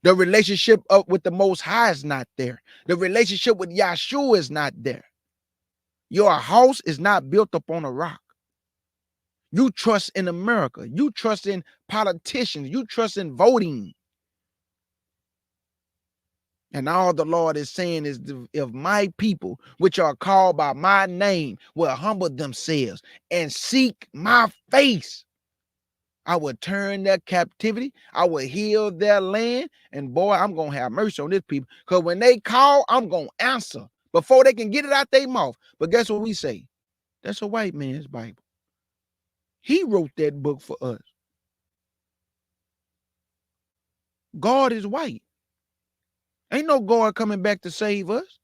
The relationship up with the Most High is not there. The relationship with Yahshua is not there. Your house is not built upon a rock. You trust in America. You trust in politicians. You trust in voting. And all the Lord is saying is, if my people, which are called by my name, will humble themselves and seek my face, I will turn their captivity. I will heal their land. And boy, I'm going to have mercy on this people. Because when they call, I'm going to answer before they can get it out their mouth. But guess what we say? That's a white man's Bible. He wrote that book for us. God is white. Ain't no God coming back to save us.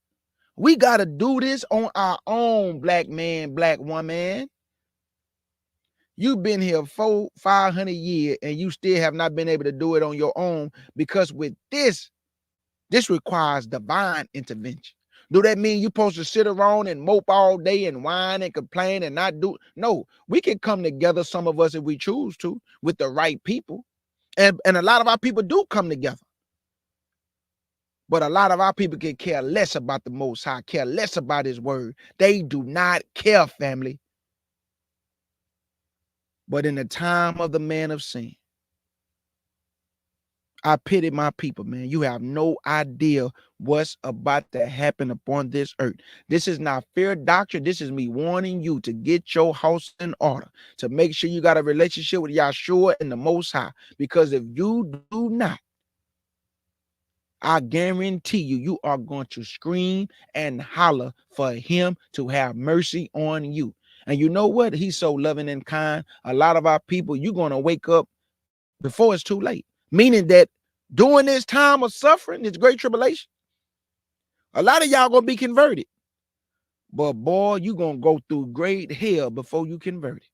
We got to do this on our own, black man, black woman. You've been here 500 years and you still have not been able to do it on your own, because with this requires divine intervention. Do that mean you're supposed to sit around and mope all day and whine and complain and not do? No, we can come together, some of us, if we choose to, with the right people. And a lot of our people do come together. But a lot of our people can care less about the Most High, care less about his word. They do not care, family. But in the time of the man of sin, I pity my people, man. You have no idea what's about to happen upon this earth. This is not fear doctrine. This is me warning you to get your house in order, to make sure you got a relationship with Yahshua and the Most High. Because if you do not, I guarantee you are going to scream and holler for him to have mercy on you. And you know what? He's so loving and kind. A lot of our people, you're going to wake up before it's too late. Meaning that during this time of suffering, this great tribulation, a lot of y'all going to be converted. But boy, you're going to go through great hell before you convert it.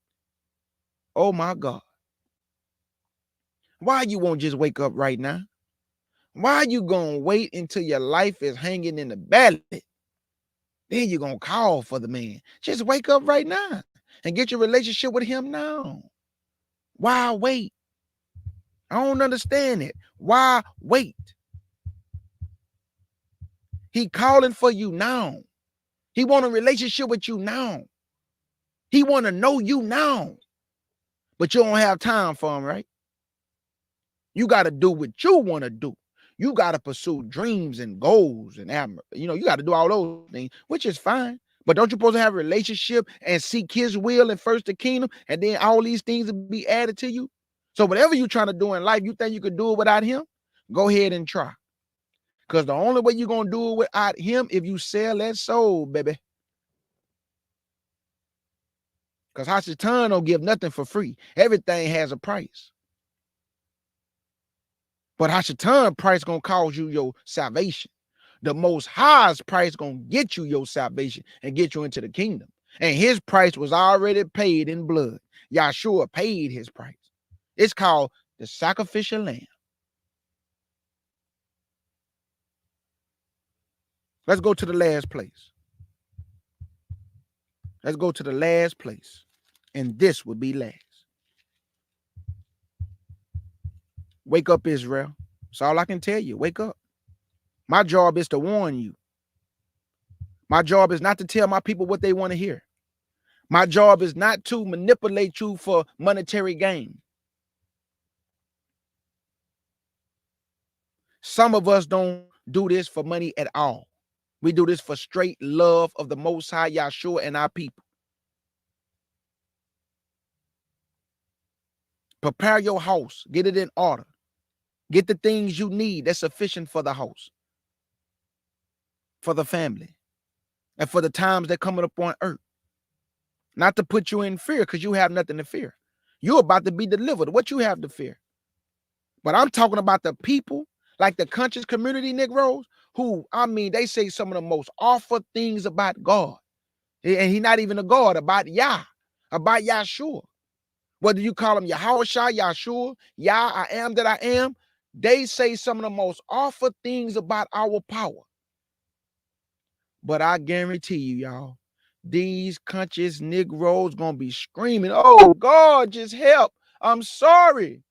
Oh my God. Why you won't just wake up right now? Why you going to wait until your life is hanging in the balance? Then you're going to call for the man. Just wake up right now and get your relationship with him now. Why wait? I don't understand it. Why wait? He calling for you now. He want a relationship with you now. He want to know you now. But you don't have time for him, right? You got to do what you want to do. You got to pursue dreams and goals and you got to do all those things, which is fine. But don't you supposed to have a relationship and seek his will and first the kingdom, and then all these things will be added to you? So whatever you're trying to do in life, you think you could do it without him? Go ahead and try. Because the only way you're going to do it without him, if you sell that soul, baby. Because Hashatan don't give nothing for free. Everything has a price. But Hashatan price going to cause you your salvation. The Most High's price going to get you your salvation and get you into the kingdom. And his price was already paid in blood. Yahshua paid his price. It's called the sacrificial lamb. Let's go to the last place. Let's go to the last place. And this will be last. Wake up, Israel. That's all I can tell you. Wake up. My job is to warn you. My job is not to tell my people what they want to hear. My job is not to manipulate you for monetary gain. Some of us don't do this for money at all. We do this for straight love of the Most High Yahshua and our people. Prepare your house. Get it in order. Get the things you need that's sufficient for the house, for the family, and for the times that coming up on earth. Not to put you in fear, because you have nothing to fear. You're about to be delivered. What you have to fear? But I'm talking about the people, like the conscious community Negroes, who, they say some of the most awful things about God. And he's not even a God, about Yah, about Yahshua. Whether you call him Yahushua, Yahshua, Yah, I am that I am, they say some of the most awful things about our power. But I guarantee you, y'all, these conscious Negroes gonna be screaming, oh, God, just help. I'm sorry.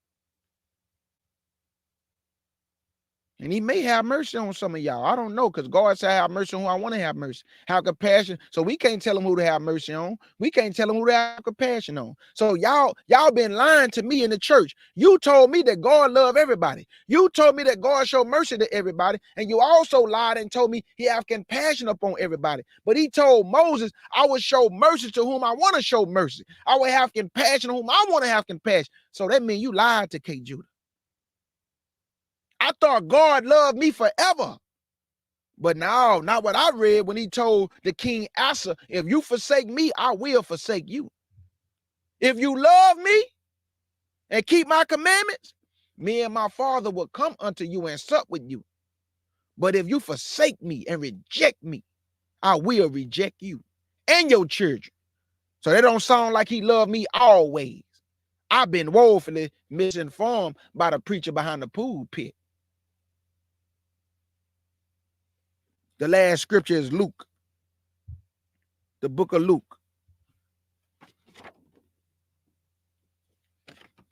And he may have mercy on some of y'all. I don't know, because God said have mercy on who I want to have mercy. Have compassion. So we can't tell him who to have mercy on. We can't tell him who to have compassion on. So y'all been lying to me in the church. You told me that God loved everybody. You told me that God showed mercy to everybody. And you also lied and told me he have compassion upon everybody. But he told Moses, I will show mercy to whom I want to show mercy. I will have compassion on whom I want to have compassion. So that means you lied to K. Judah. I thought God loved me forever. But no, not what I read when he told the king Asa, if you forsake me, I will forsake you. If you love me and keep my commandments, me and my father will come unto you and sup with you. But if you forsake me and reject me, I will reject you and your children. So that don't sound like he loved me always. I've been woefully misinformed by the preacher behind the pulpit. The last scripture is Luke, the book of Luke,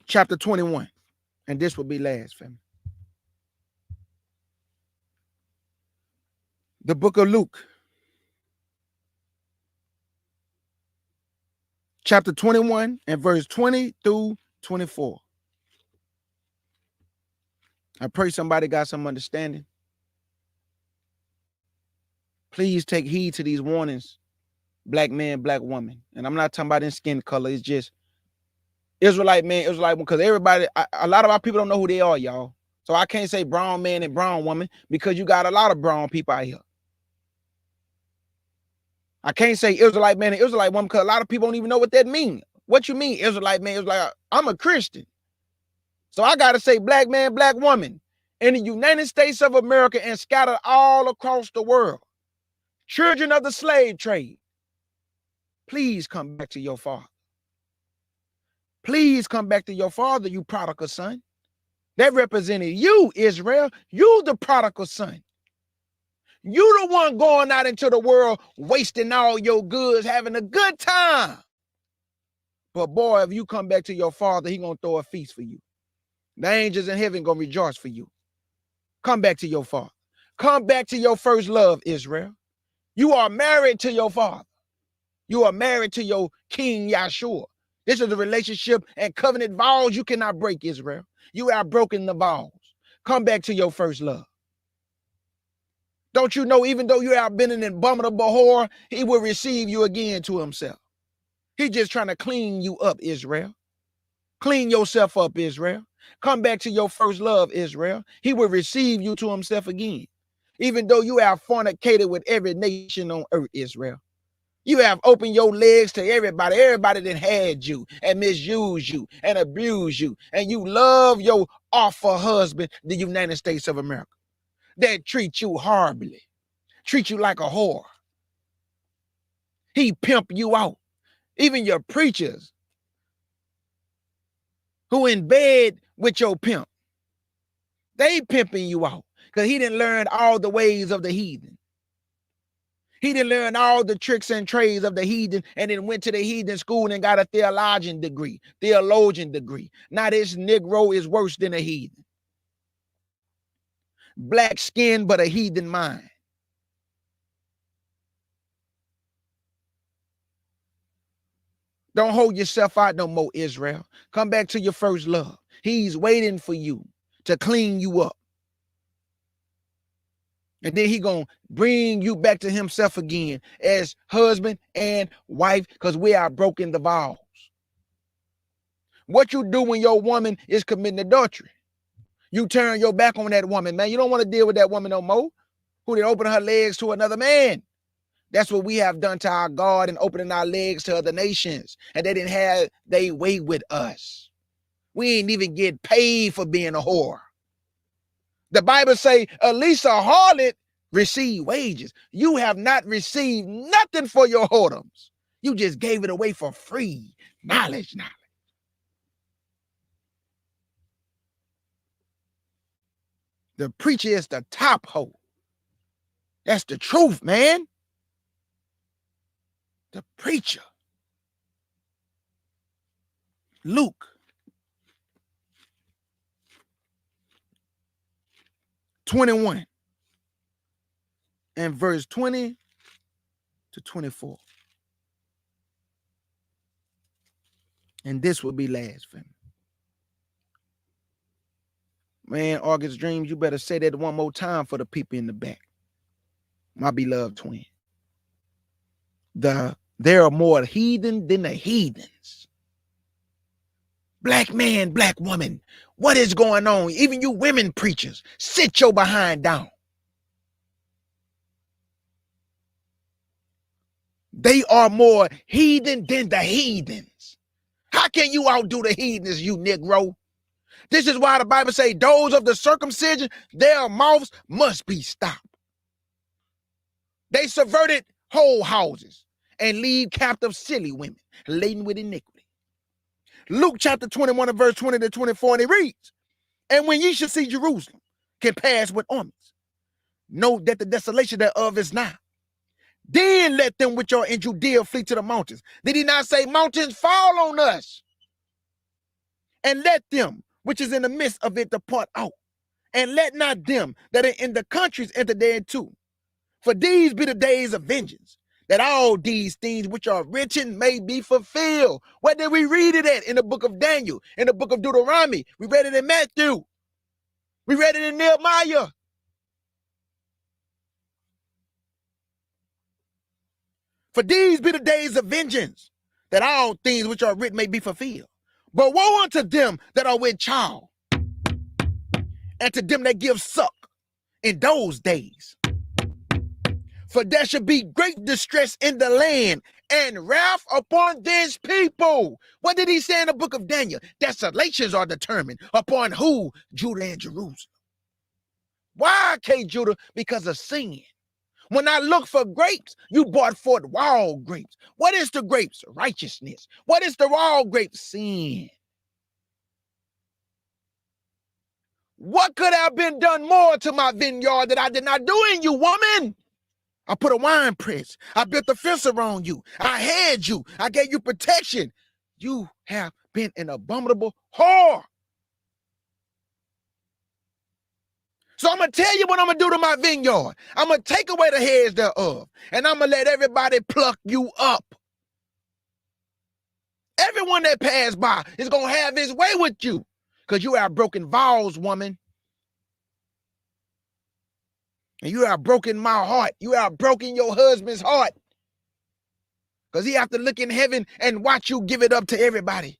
chapter 21. And this will be last, family. The book of Luke, chapter 21 and verse 20 through 24. I pray somebody got some understanding. Please take heed to these warnings, black man, black woman. And I'm not talking about in skin color. It's just Israelite man, Israelite woman, because everybody, a lot of our people don't know who they are, y'all. So I can't say brown man and brown woman because you got a lot of brown people out here. I can't say Israelite man and Israelite woman because a lot of people don't even know what that means. What you mean, Israelite man? Israelite, I'm a Christian. So I got to say black man, black woman in the United States of America and scattered all across the world. Children of the slave trade, please come back to your father. Please come back to your father, you prodigal son. That represented you, Israel. You the prodigal son. You the one going out into the world, wasting all your goods, having a good time. But boy, if you come back to your father, he gonna throw a feast for you. The angels in heaven gonna rejoice for you. Come back to your father. Come back to your first love, Israel. You are married to your father. You are married to your King Yahshua. This is a relationship and covenant vows you cannot break, Israel. You have broken the vows. Come back to your first love. Don't you know, even though you have been an abominable whore, he will receive you again to himself. He's just trying to clean you up, Israel. Clean yourself up, Israel. Come back to your first love, Israel. He will receive you to himself again. Even though you have fornicated with every nation on earth, Israel. You have opened your legs to everybody. Everybody that had you and misused you and abused you. And you love your awful husband, the United States of America, that treat you horribly, treat you like a whore. He pimp you out. Even your preachers who in bed with your pimp, they pimping you out because he didn't learn all the ways of the heathen. He didn't learn all the tricks and trades of the heathen and then went to the heathen school and got a theologian degree. Now this Negro is worse than a heathen. Black skin, but a heathen mind. Don't hold yourself out no more, Israel. Come back to your first love. He's waiting for you to clean you up. And then he gonna bring you back to himself again as husband and wife, because we are broken the vows. What you do when your woman is committing adultery? You turn your back on that woman, man. You don't want to deal with that woman no more. Who did open her legs to another man? That's what we have done to our God and opening our legs to other nations. And they didn't have their way with us. We ain't even get paid for being a whore. The Bible say, at least a harlot receive wages. You have not received nothing for your whoredoms. You just gave it away for free. Knowledge. The preacher is the top hoe. That's the truth, man. The preacher. Luke 21 and verse 20 to 24. And this will be last, family. Man, August Dreams, you better say that one more time for the people in the back. My beloved twin. There are more heathen than the heathens. Black man, black woman, what is going on? Even you women preachers, sit your behind down. They are more heathen than the heathens. How can you outdo the heathens, you Negro? This is why the Bible says those of the circumcision, their mouths must be stopped. They subverted whole houses and leave captive silly women laden with iniquity. Luke chapter 21 and verse 20 to 24, and it reads, and when ye shall see Jerusalem can pass with armies, know that the desolation thereof is nigh. Then let them which are in Judea flee to the mountains. Did he not say mountains fall on us? And let them which is in the midst of it depart out. And let not them that are in the countries enter thereto. For these be the days of vengeance, that all these things which are written may be fulfilled. Where did we read it at? In the book of Daniel, in the book of Deuteronomy. We read it in Matthew. We read it in Nehemiah. For these be the days of vengeance, that all things which are written may be fulfilled. But woe unto them that are with child, and to them that give suck in those days. For there shall be great distress in the land, and wrath upon this people. What did he say in the book of Daniel? Desolations are determined upon who? Judah and Jerusalem. Why, K. Judah? Because of sin. When I look for grapes, you brought forth wild grapes. What is the grapes? Righteousness. What is the wild grapes? Sin. What could have been done more to my vineyard that I did not do in you, woman? I put a wine press. I built a fence around you. I had you. I gave you protection. You have been an abominable whore. So I'm going to tell you what I'm going to do to my vineyard. I'm going to take away the heads thereof, and I'm going to let everybody pluck you up. Everyone that passed by is going to have his way with you, because you have broken vows, woman. And you have broken my heart. You have broken your husband's heart, because he have to look in heaven and watch you give it up to everybody.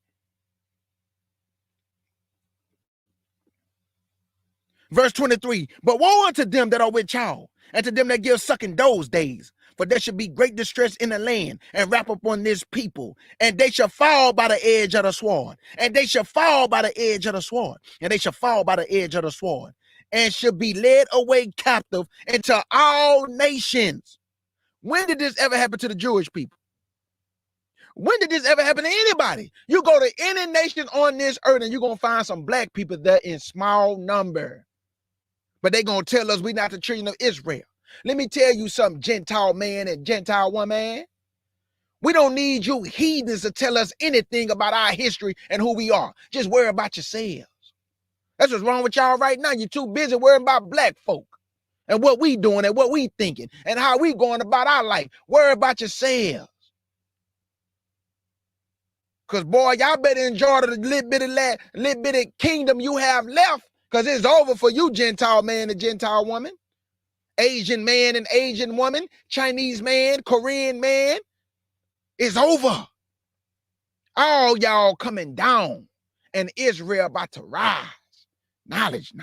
Verse 23, but woe unto them that are with child, and to them that give suck in those days. For there shall be great distress in the land, and wrap upon this people, and they shall fall by the edge of the sword, and they shall fall by the edge of the sword, and they shall fall by the edge of the sword, and shall be led away captive into all nations. When did this ever happen to the Jewish people? When did this ever happen to anybody? You go to any nation on this earth, and you're going to find some black people there in small number. But they're going to tell us we're not the children of Israel. Let me tell you something, Gentile man and Gentile woman. We don't need you heathens to tell us anything about our history and who we are. Just worry about yourselves. That's what's wrong with y'all right now. You're too busy worrying about black folk and what we doing and what we thinking and how we going about our life. Worry about yourselves. Because, boy, y'all better enjoy the little bitty kingdom you have left, because it's over for you, Gentile man and Gentile woman, Asian man and Asian woman, Chinese man, Korean man. It's over. All y'all coming down, and Israel about to rise. Knowledge.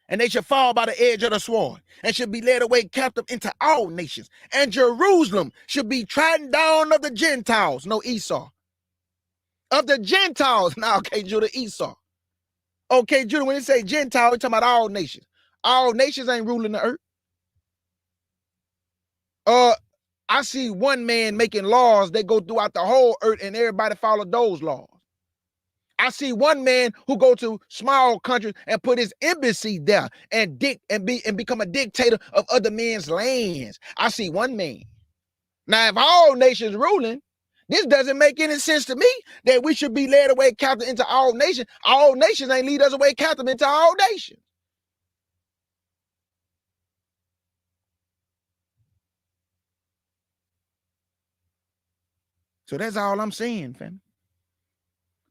And they shall fall by the edge of the sword, and shall be led away captive into all nations. And Jerusalem shall be trodden down of the Gentiles. No, Esau. Of the Gentiles. Now, okay, Judah, Esau. Okay, Judah, when they say Gentile, we're talking about all nations. All nations ain't ruling the earth. I see one man making laws that go throughout the whole earth, and everybody follow those laws. I see one man who go to small countries and put his embassy there and become a dictator of other men's lands. I see one man. Now, if all nations ruling, this doesn't make any sense to me that we should be led away captive into all nations. All nations ain't lead us away captive into all nations. So that's all I'm saying, family.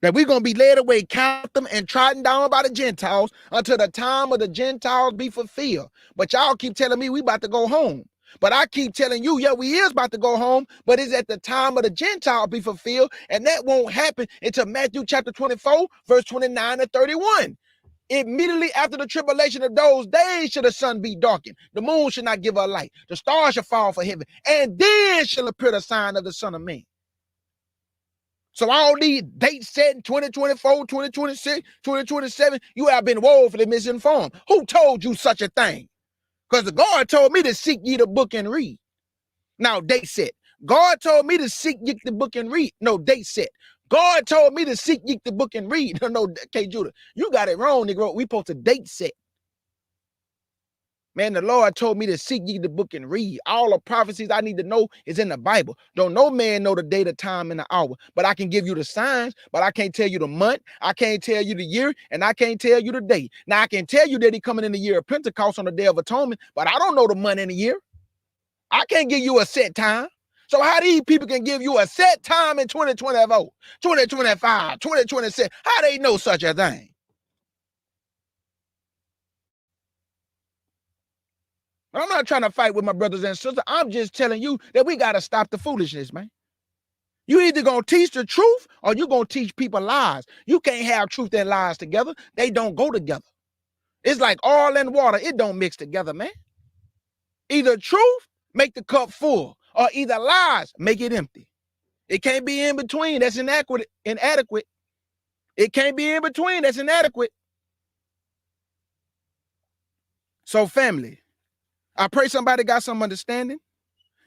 That we're going to be led away, captive and trodden down by the Gentiles until the time of the Gentiles be fulfilled. But y'all keep telling me we about to go home. But I keep telling you, yeah, we is about to go home, but it's at the time of the Gentiles be fulfilled, and that won't happen until Matthew chapter 24, verse 29 to 31. Immediately after the tribulation of those days shall the sun be darkened, the moon shall not give her light, the stars shall fall from heaven, and then shall appear the sign of the Son of Man. So all these dates set in 2024, 2026, 2027, you have been woefully misinformed. Who told you such a thing? Because the God told me to seek ye the book and read. Now, date set. God told me to seek ye the book and read. No, date set. God told me to seek ye the book and read. No, K. Judah, you got it wrong, Negro. We supposed to date set. Man, the Lord told me to seek ye the book and read. All the prophecies I need to know is in the Bible. Don't no man know the day, the time, and the hour. But I can give you the signs, but I can't tell you the month. I can't tell you the year, and I can't tell you the day. Now, I can tell you that he coming in the year of Pentecost on the Day of Atonement, but I don't know the month and the year. I can't give you a set time. So how these people can give you a set time in 2024, 2025, 2026? How they know such a thing? I'm not trying to fight with my brothers and sisters. I'm just telling you that we got to stop the foolishness, man. You either going to teach the truth or you're going to teach people lies. You can't have truth and lies together. They don't go together. It's like oil and water. It don't mix together, man. Either truth make the cup full or either lies make it empty. It can't be in between. That's inadequate. It can't be in between. That's inadequate. So family, I pray somebody got some understanding.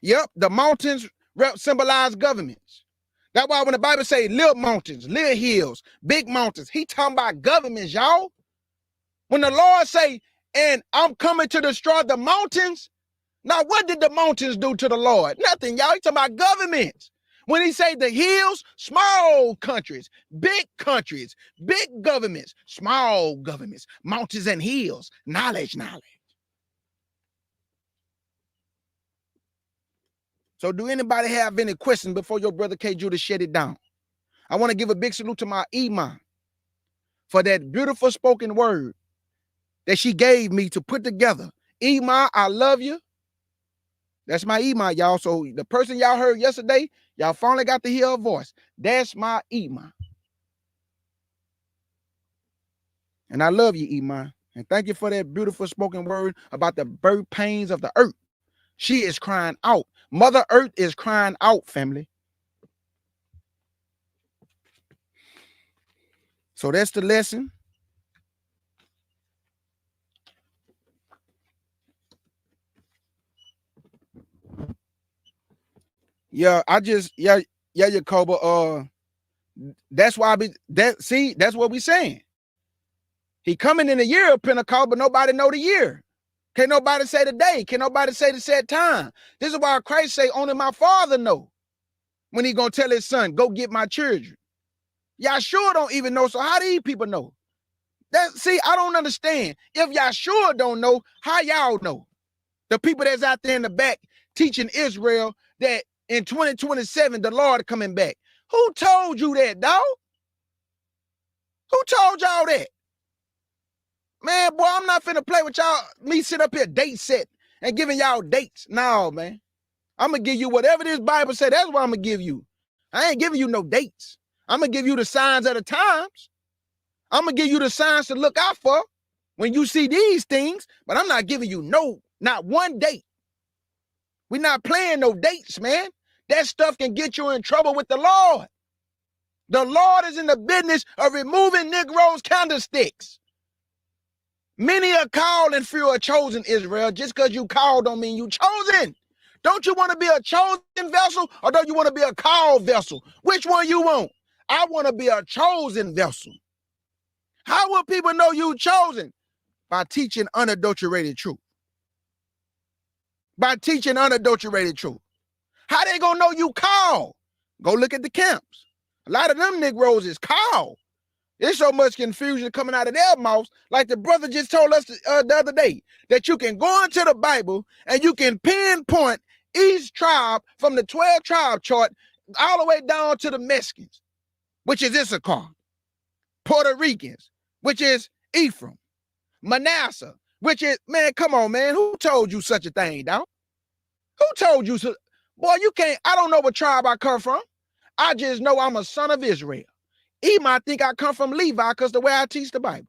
Yep, the mountains symbolize governments. That's why when the Bible say little mountains, little hills, big mountains, he talking about governments, y'all. When the Lord say, and I'm coming to destroy the mountains, now what did the mountains do to the Lord? Nothing, y'all. He talking about governments. When he say the hills, small countries, big governments, small governments, mountains and hills, knowledge. So do anybody have any questions before your brother K. Judah shut it down? I want to give a big salute to my Iman for that beautiful spoken word that she gave me to put together. Iman, I love you. That's my Iman, y'all. So the person y'all heard yesterday, y'all finally got to hear her voice. That's my Iman. And I love you, Iman. And thank you for that beautiful spoken word about the birth pains of the earth. She is crying out. Mother Earth is crying out, family. So that's the lesson. Yeah, Jacoba. That's why that's what we saying. He coming in the year of Pentecost, but nobody know the year. Can't nobody say the day. Can't nobody say the set time. This is why Christ say only my Father know when he gonna tell his son, go get my children. Y'all sure don't even know. So how do these people know? I don't understand. If y'all sure don't know, how y'all know? The people that's out there in the back teaching Israel that in 2027, the Lord coming back. Who told you that, dog? Who told y'all that? Man, boy, I'm not finna play with y'all. Me sit up here date set and giving y'all dates. No, man. I'm going to give you whatever this Bible said. That's what I'm going to give you. I ain't giving you no dates. I'm going to give you the signs of the times. I'm going to give you the signs to look out for when you see these things. But I'm not giving you not one date. We're not playing no dates, man. That stuff can get you in trouble with the Lord. The Lord is in the business of removing Negroes' candlesticks. Many are called and few are chosen, Israel. Just because you called don't mean you chosen. Don't you want to be a chosen vessel or don't you want to be a called vessel? Which one you want? I want to be a chosen vessel. How will people know you chosen? By teaching unadulterated truth. By teaching unadulterated truth. How they gonna know you called? Go look at the camps. A lot of them Negroes is called. There's so much confusion coming out of their mouths, like the brother just told us the other day, that you can go into the Bible and you can pinpoint each tribe from the 12 tribe chart all the way down to the Mexicans, which is Issachar, Puerto Ricans, which is Ephraim, Manasseh, which is, man, come on, man. Who told you such a thing, dog? Who told you so? Boy, you can't, I don't know what tribe I come from. I just know I'm a son of Israel. He might think I come from Levi because the way I teach the Bible.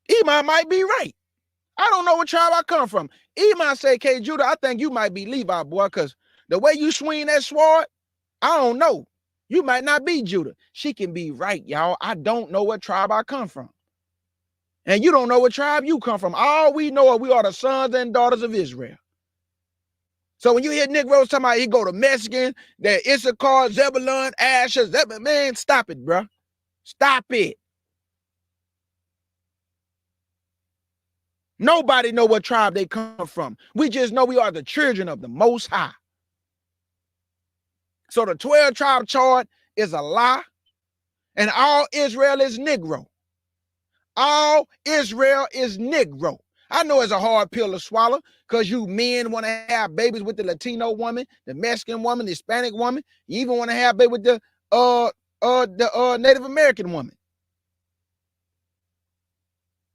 He might be right. I don't know what tribe I come from. He might say, K. Judah, I think you might be Levi, boy, because the way you swing that sword, I don't know. You might not be Judah. She can be right, y'all. I don't know what tribe I come from. And you don't know what tribe you come from. All we know is we are the sons and daughters of Israel. So when you hear Negroes talking about he go to Mexican, that Issachar, Zebulun, Asher, man, stop it, bro. Stop it. Nobody know what tribe they come from. We just know we are the children of the Most High. So the 12 tribe chart is a lie, and all Israel is Negro. All Israel is Negro. I know it's a hard pill to swallow because you men want to have babies with the Latino woman, the Mexican woman, the Hispanic woman. You even want to have babies with the Native American woman.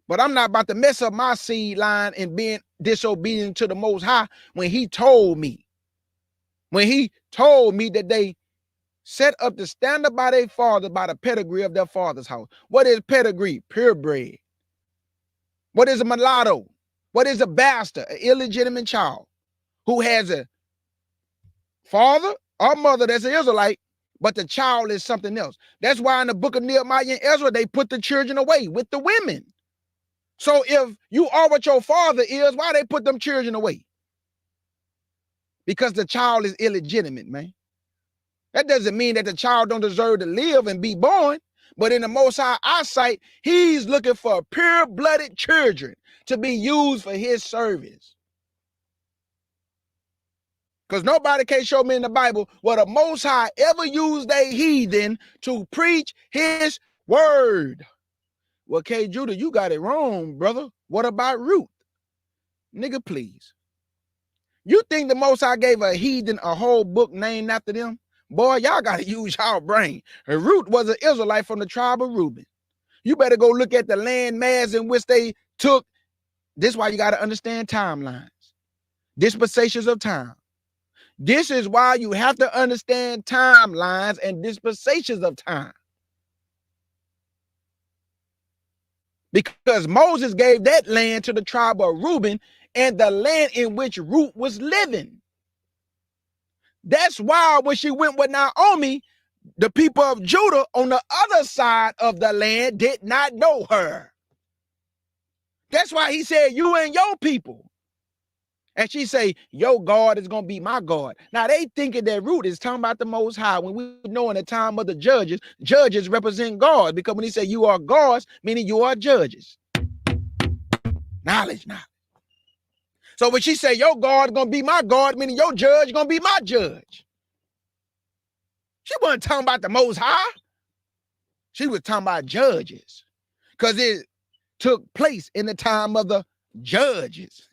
But I'm not about to mess up my seed line and being disobedient to the Most High when he told me that they set up the standard by their father, by the pedigree of their father's house. What is pedigree? Purebred. What is a mulatto? What is a bastard? An illegitimate child who has a father or mother that's an Israelite, but the child is something else. That's why in the book of Nehemiah and Ezra, they put the children away with the women. So if you are what your father is, why they put them children away? Because the child is illegitimate, man. That doesn't mean that the child don't deserve to live and be born, but in the Most High eyesight, he's looking for pure-blooded children to be used for his service. Because nobody can show me in the Bible where the Most High ever used a heathen to preach his word. Well, K. Judah, you got it wrong, brother. What about Ruth? Nigga, please. You think the Most High gave a heathen a whole book named after them? Boy, y'all got to use y'all brain. And Ruth was an Israelite from the tribe of Reuben. You better go look at the land mass in which they took. This is why you got to understand timelines, dispensations of time. This is why you have to understand timelines and dispensations of time. Because Moses gave that land to the tribe of Reuben and the land in which Ruth was living. That's why when she went with Naomi, the people of Judah on the other side of the land did not know her. That's why he said, you and your people. And she say, your God is going to be my God. Now they thinking that Ruth is talking about the Most High when we know in the time of the judges represent God. Because when he say you are gods, meaning you are judges. Knowledge. So when she say your God is going to be my God, meaning your judge is going to be my judge. She wasn't talking about the Most High. She was talking about judges. Because it took place in the time of the judges.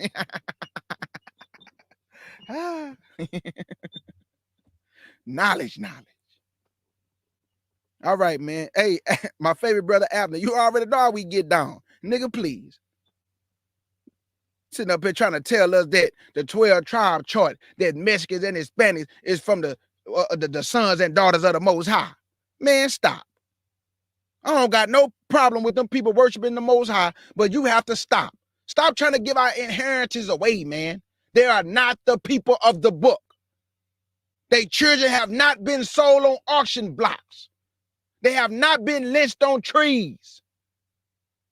Knowledge. All right, man. Hey, my favorite brother Abner, you already know how we get down. Nigga, please. Sitting up here trying to tell us that the 12 tribe chart, that Mexicans and Hispanics is from the sons and daughters of the Most High. Man, stop. I don't got no problem with them people worshiping the Most High, but you have to stop. Stop trying to give our inheritance away, man. They are not the people of the book. Their children have not been sold on auction blocks. They have not been lynched on trees.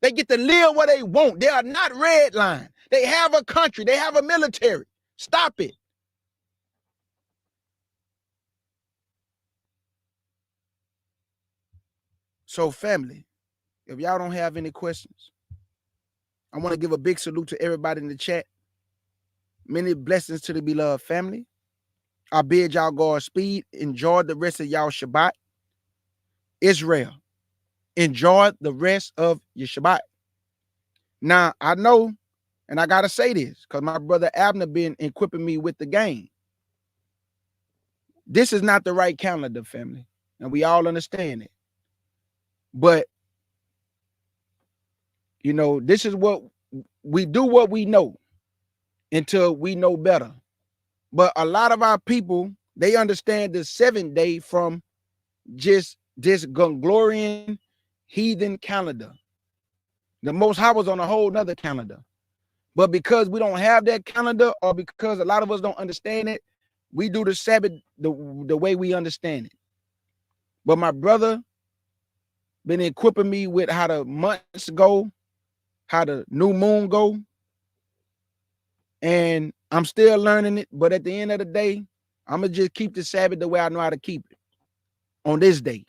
They get to live where they want. They are not redlined. They have a country. They have a military. Stop it. So family, if y'all don't have any questions, I want to give a big salute to everybody in the chat. Many blessings to the beloved family. I bid y'all Godspeed. Enjoy the rest of y'all Shabbat. Israel, enjoy the rest of your Shabbat. Now, I know, and I got to say this, because my brother Abner been equipping me with the game. This is not the right calendar, family. And we all understand it. But, you know, this is what we do, what we know until we know better. But a lot of our people, they understand the 7th day from just this Gregorian heathen calendar. The Most High was on a whole nother calendar. But because we don't have that calendar, or because a lot of us don't understand it, we do the Sabbath the way we understand it. But my brother been equipping me with how the months go, how the new moon go. And I'm still learning it. But at the end of the day, I'm going to just keep the Sabbath the way I know how to keep it on this day.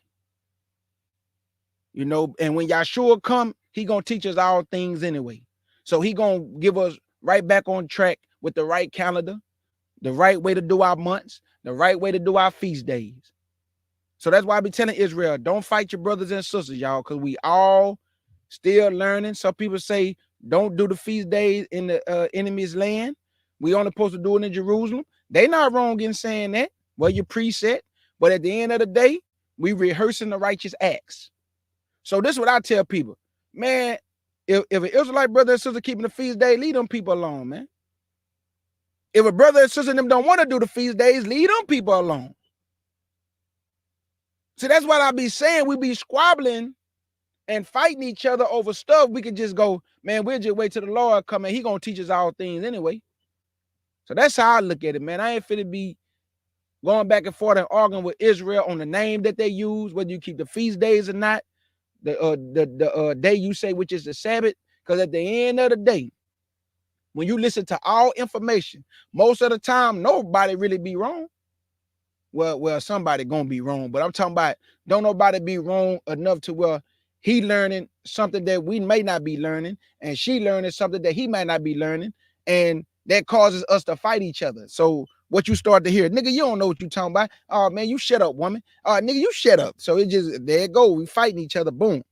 You know, and when Yahshua come, he going to teach us all things anyway. So he going to give us right back on track with the right calendar, the right way to do our months, the right way to do our feast days. So that's why I be telling Israel, don't fight your brothers and sisters, y'all, because we all still learning. Some people say, don't do the feast days in the enemy's land. We only supposed to do it in Jerusalem. They not wrong in saying that. Well, your preset. But at the end of the day, we rehearsing the righteous acts. So this is what I tell people. Man, if an Israelite brother and sister keeping the feast day, leave them people alone, man. If a brother and sister and them don't want to do the feast days, leave them people alone. See, that's what I be saying. We be squabbling and fighting each other over stuff. We could just go, man, we'll just wait till the Lord come and he gonna teach us all things anyway. So that's how I look at it, man. I ain't finna be going back and forth and arguing with Israel on the name that they use, whether you keep the feast days or not, the day you say, which is the Sabbath. Because at the end of the day, when you listen to all information, most of the time, nobody really be wrong. Well, somebody gonna be wrong, but I'm talking about don't nobody be wrong enough to where he learning something that we may not be learning, and she learning something that he might not be learning, and that causes us to fight each other. So what you start to hear, nigga, you don't know what you talking about. Oh man, you shut up, woman. Oh nigga, you shut up. So it just there it go. We fighting each other. Boom.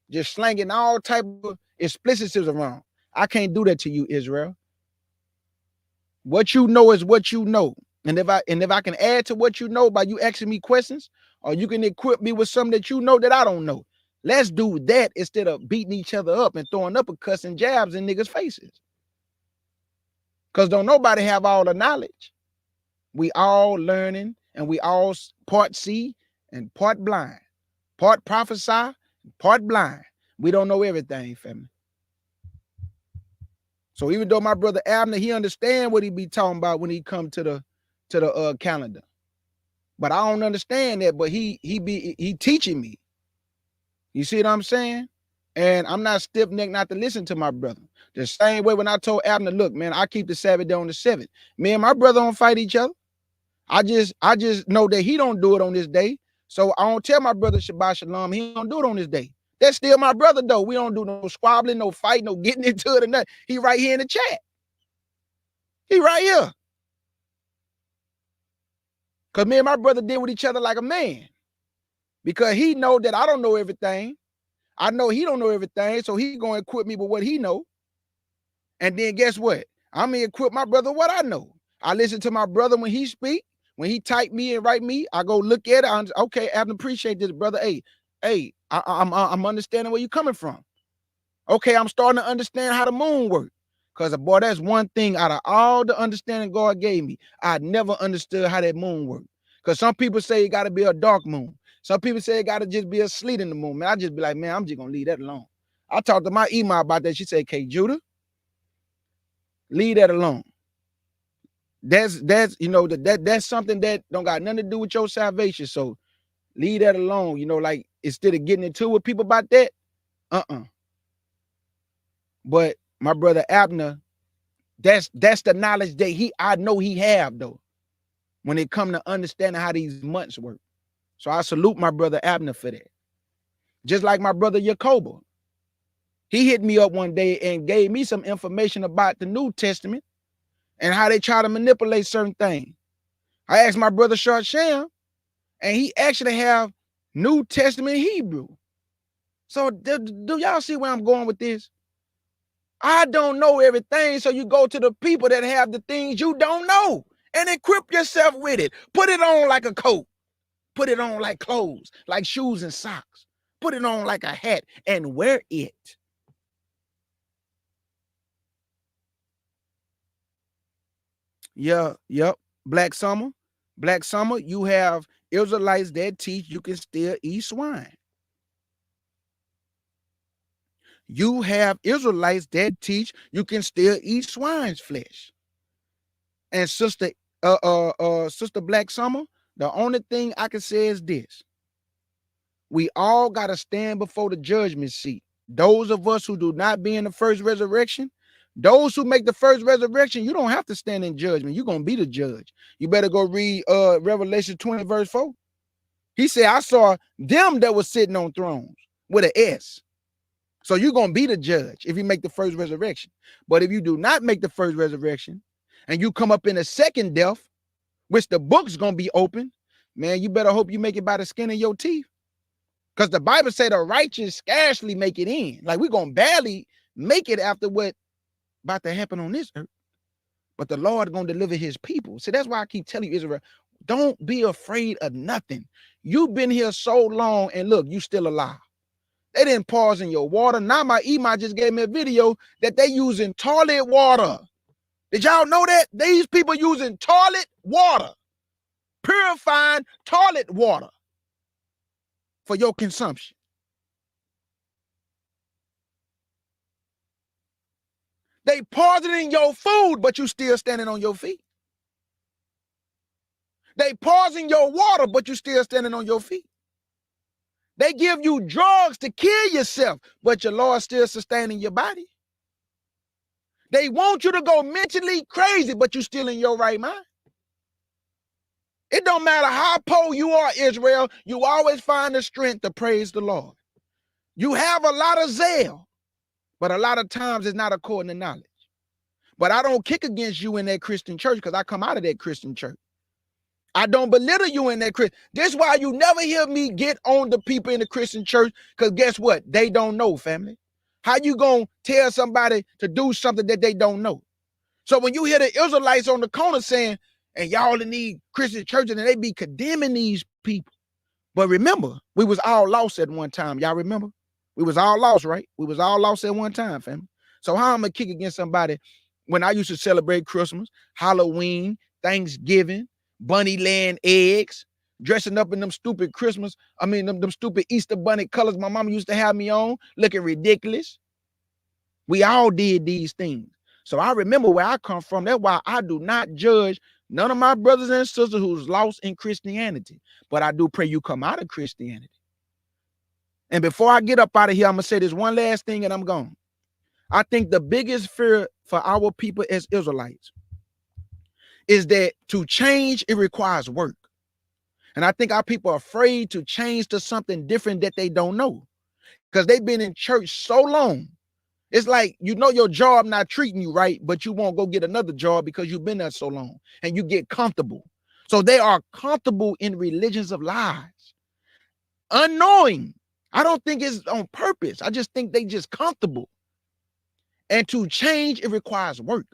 Just slanging all type of explicitives around. I can't do that to you, Israel. What you know is what you know. And if I can add to what you know by you asking me questions, or you can equip me with something that you know that I don't know, let's do that instead of beating each other up and throwing uppercuts and jabs in niggas' faces. Because don't nobody have all the knowledge. We all learning, and we all part see and part blind, part prophesy, part blind. We don't know everything, family. So even though my brother Abner, he understand what he be talking about when he come to the calendar, but I don't understand that. But he teaching me. You see what I'm saying? And I'm not stiff-necked not to listen to my brother. The same way when I told Abner, look, man, I keep the Sabbath day on the 7th. Me and my brother don't fight each other. I just know that he don't do it on this day. So I don't tell my brother Shabbat Shalom. He don't do it on this day. That's still my brother, though. We don't do no squabbling, no fight, no getting into it or nothing. He right here in the chat. He right here. Because me and my brother deal with each other like a man. Because he know that I don't know everything. I know he don't know everything. So he going to equip me with what he know. And then guess what? I'm going to equip my brother what I know. I listen to my brother when he speak. When he type me and write me, I go look at it. Okay, I appreciate this, brother. Hey, I'm understanding where you're coming from. Okay, I'm starting to understand how the moon works. Because, boy, that's one thing out of all the understanding God gave me. I never understood how that moon works. Because some people say it got to be a dark moon. Some people say it got to just be a sleet in the moon. Man, I just be like, man, I'm just going to leave that alone. I talked to my email about that. She said, K. Judah, leave that alone. That's you know, that's something that don't got nothing to do with your salvation. So leave that alone. You know, like instead of getting into it with people about that, But my brother Abner, that's the knowledge that I know he have though, when it come to understanding how these months work. So I salute my brother Abner for that. Just like my brother Jacoba, he hit me up one day and gave me some information about the New Testament and how they try to manipulate certain things. I asked my brother Short Sham, and he actually have New Testament Hebrew. So do y'all see where I'm going with this? I don't know everything, so you go to the people that have the things you don't know, and equip yourself with it. Put it on like a coat. Put it on like clothes, like shoes and socks. Put it on like a hat and wear it. Yeah, yep. Black Summer, you have Israelites that teach you can still eat swine. You have Israelites that teach you can still eat swine's flesh. And sister Black Summer, the only thing I can say is this. We all got to stand before the judgment seat. Those of us who do not be in the first resurrection, those who make the first resurrection, you don't have to stand in judgment. You're going to be the judge. You better go read Revelation 20 verse 4. He said, I saw them that were sitting on thrones with an S. So you're going to be the judge if you make the first resurrection. But if you do not make the first resurrection and you come up in a second death, which the book's going to be open, man, you better hope you make it by the skin of your teeth. Because the Bible said the righteous scarcely make it in. Like we're going to barely make it after what about to happen on this earth. But the Lord going to deliver his people. So that's why I keep telling you, Israel, don't be afraid of nothing. You've been here so long and look, you still alive. They didn't pause in your water. Now my email just gave me a video that they using toilet water. Did y'all know that? These people using toilet water, purifying toilet water for your consumption. They pausing in your food, but you still standing on your feet. They pausing your water, but you still standing on your feet. They give you drugs to kill yourself, but your Lord still sustaining your body. They want you to go mentally crazy, but you still in your right mind. It don't matter how poor you are, Israel, you always find the strength to praise the Lord. You have a lot of zeal, but a lot of times it's not according to knowledge. But I don't kick against you in that Christian church because I come out of that Christian church. I don't belittle you in that Christian. This is why you never hear me get on the people in the Christian church, because guess what? They don't know, family. How you gonna tell somebody to do something that they don't know? So when you hear the Israelites on the corner saying, and y'all need Christian churches, and they be condemning these people. But remember, we was all lost at one time. Y'all remember? We was all lost, right? We was all lost at one time, family. So how I'm gonna kick against somebody when I used to celebrate Christmas, Halloween, Thanksgiving, bunny laying eggs, dressing up in them stupid Christmas, them stupid Easter bunny colors my mama used to have me on, looking ridiculous. We all did these things. So I remember where I come from. That's why I do not judge none of my brothers and sisters who's lost in Christianity. But I do pray you come out of Christianity. And before I get up out of here, I'm going to say this one last thing and I'm gone. I think the biggest fear for our people as Israelites is that to change, it requires work. And I think our people are afraid to change to something different that they don't know, because they've been in church so long. It's like, you know, your job not treating you right, but you won't go get another job because you've been there so long and you get comfortable. So they are comfortable in religions of lies, unknowing. I don't think it's on purpose. I just think they just comfortable. And to change, it requires work.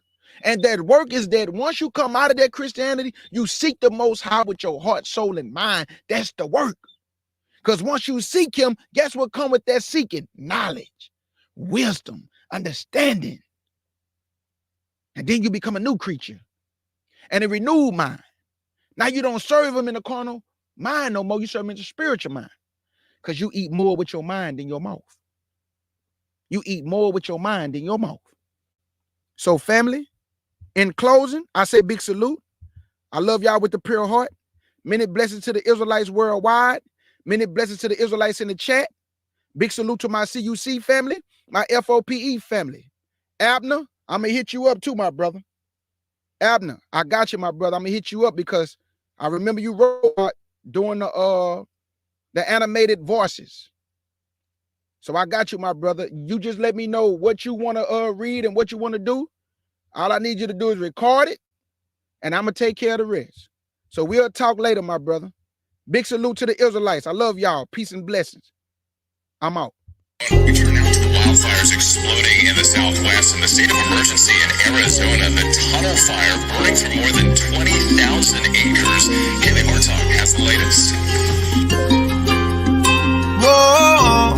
And that work is that once you come out of that Christianity, you seek the Most High with your heart, soul, and mind. That's the work. Because once you seek him, guess what comes with that seeking? Knowledge, wisdom, understanding. And then you become a new creature and a renewed mind. Now you don't serve him in the carnal mind no more. You serve him in the spiritual mind, because you eat more with your mind than your mouth. You eat more with your mind than your mouth. So family, in closing, I say big salute. I love y'all with the pure heart. Many blessings to the Israelites worldwide. Many blessings to the Israelites in the chat. Big salute to my CUC family, my FOPE family. Abner, I'm going to hit you up too, my brother. Abner, I got you, my brother. I'm going to hit you up because I remember you wrote doing the animated voices. So I got you, my brother. You just let me know what you want to read and what you want to do. All I need you to do is record it, and I'm going to take care of the rest. So we'll talk later, my brother. Big salute to the Israelites. I love y'all. Peace and blessings. I'm out. Wildfires exploding in the Southwest and the state of emergency in Arizona. The tunnel fire burning for more than 20,000 acres. Haley Hartog has the latest. Whoa,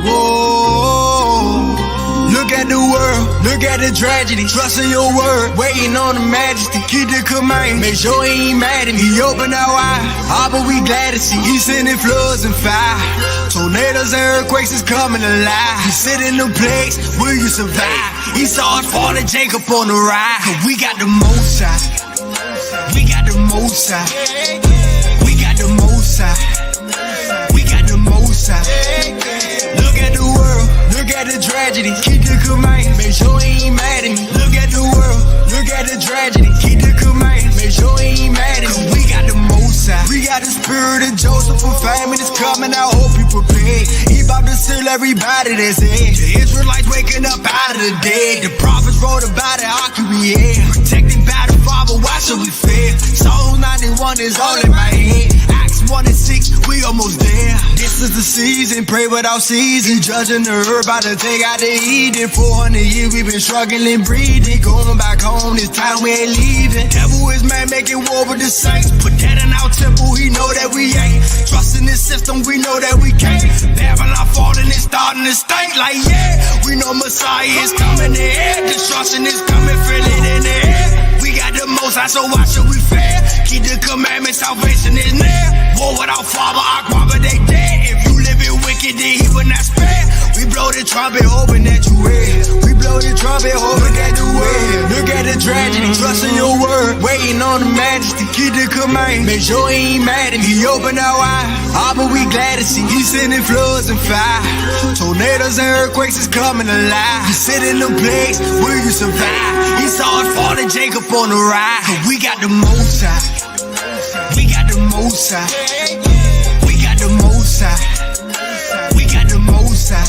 whoa. Look at the world, look at the tragedy. Trust in your word, waiting on the majesty. Keep the command, make sure he ain't mad at me. He opened our eyes, all but we glad to see. He sending floods and fire. Tornadoes and earthquakes is coming alive. He sit in the place, will you survive? He saw us fall to Jacob on the ride. Cause we got the most side. We got the most side. We got the most side. We got the most side. Look at the world, look at the tragedy. Keep the command, make sure he ain't mad at me. Look at the world, look at the tragedy. Keep the command, make sure he ain't mad at me. Cause we got the most side. We got the spirit of Joseph, for famine is coming. I hope you prepared. He about to seal everybody that's in. The Israelites waking up out of the dead. The prophets wrote about it, how can we hear? Protected by the Father, why should we fear? Psalm 91 is all in my head. Acts 1 and 6, we almost there. This is the season, pray without season. Judging the herb by the thing out to eat. In 400 years we been struggling, breathing. Going back home, this time we ain't leaving. Devil is man making war with the saints. Put that in our temple, he know that we ain't. Trusting this system, we know that we can't. Babylon falling and starting to stink like yeah. We know Messiah is coming in here. Destruction is coming, feel it in the air. We got the most high, so why should we fear? Keep the commandments, salvation is near. War without Father, our Father, they dead. If you living wicked, then he will not spare. We blow the trumpet, hoping that you will. We blow the trumpet, hoping that you will. Look at the tragedy, trust in your word. Waiting on the majesty, keep the command. Make sure he ain't mad at me. He opened our eyes, all but we glad to see. He sending floods and fire. Tornadoes and earthquakes is coming alive. He sit in the place, will you survive? He saw us fall to Jacob on the ride. Cause we got the most side. We got the most side. We got the most side. We got the most side.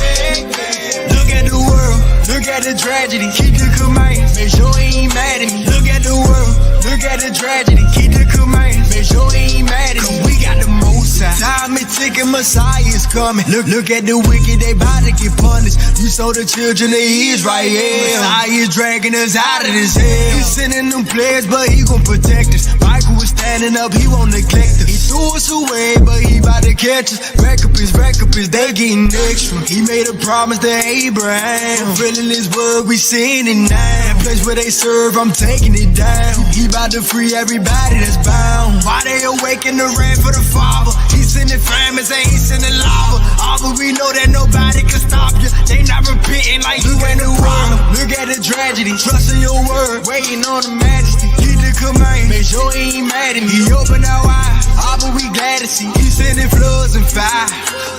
Look at the world, look at the tragedy. Keep the command, make sure he ain't mad at me. Look at the world, look at the tragedy. Keep the command, make sure he ain't mad at me. Cause we got the most side. Time is ticking, Messiah is coming. Look at the wicked, they bout to get punished. You saw the children of Israel. Messiah is dragging us out of this hell. He's sending them players, but he gon' protect us. Michael was standing up, he won't neglect us. He threw us away, but he bout to catch us. Rack up his, they getting extra. He made a promise to Abraham. Fulfilling his word, we seeing it now. That place where they serve, I'm taking it down. He bout to free everybody that's bound. Why they awaken the ran for the Father? He sending famines and he sending lava. All but we know that nobody can stop you. They not repenting like you ain't the problem. Look at the tragedy, trust in your word. Waiting on the majesty, keep the command. Make sure he ain't mad at me. He opened our eyes, all but we glad to see. He sending floods and fire.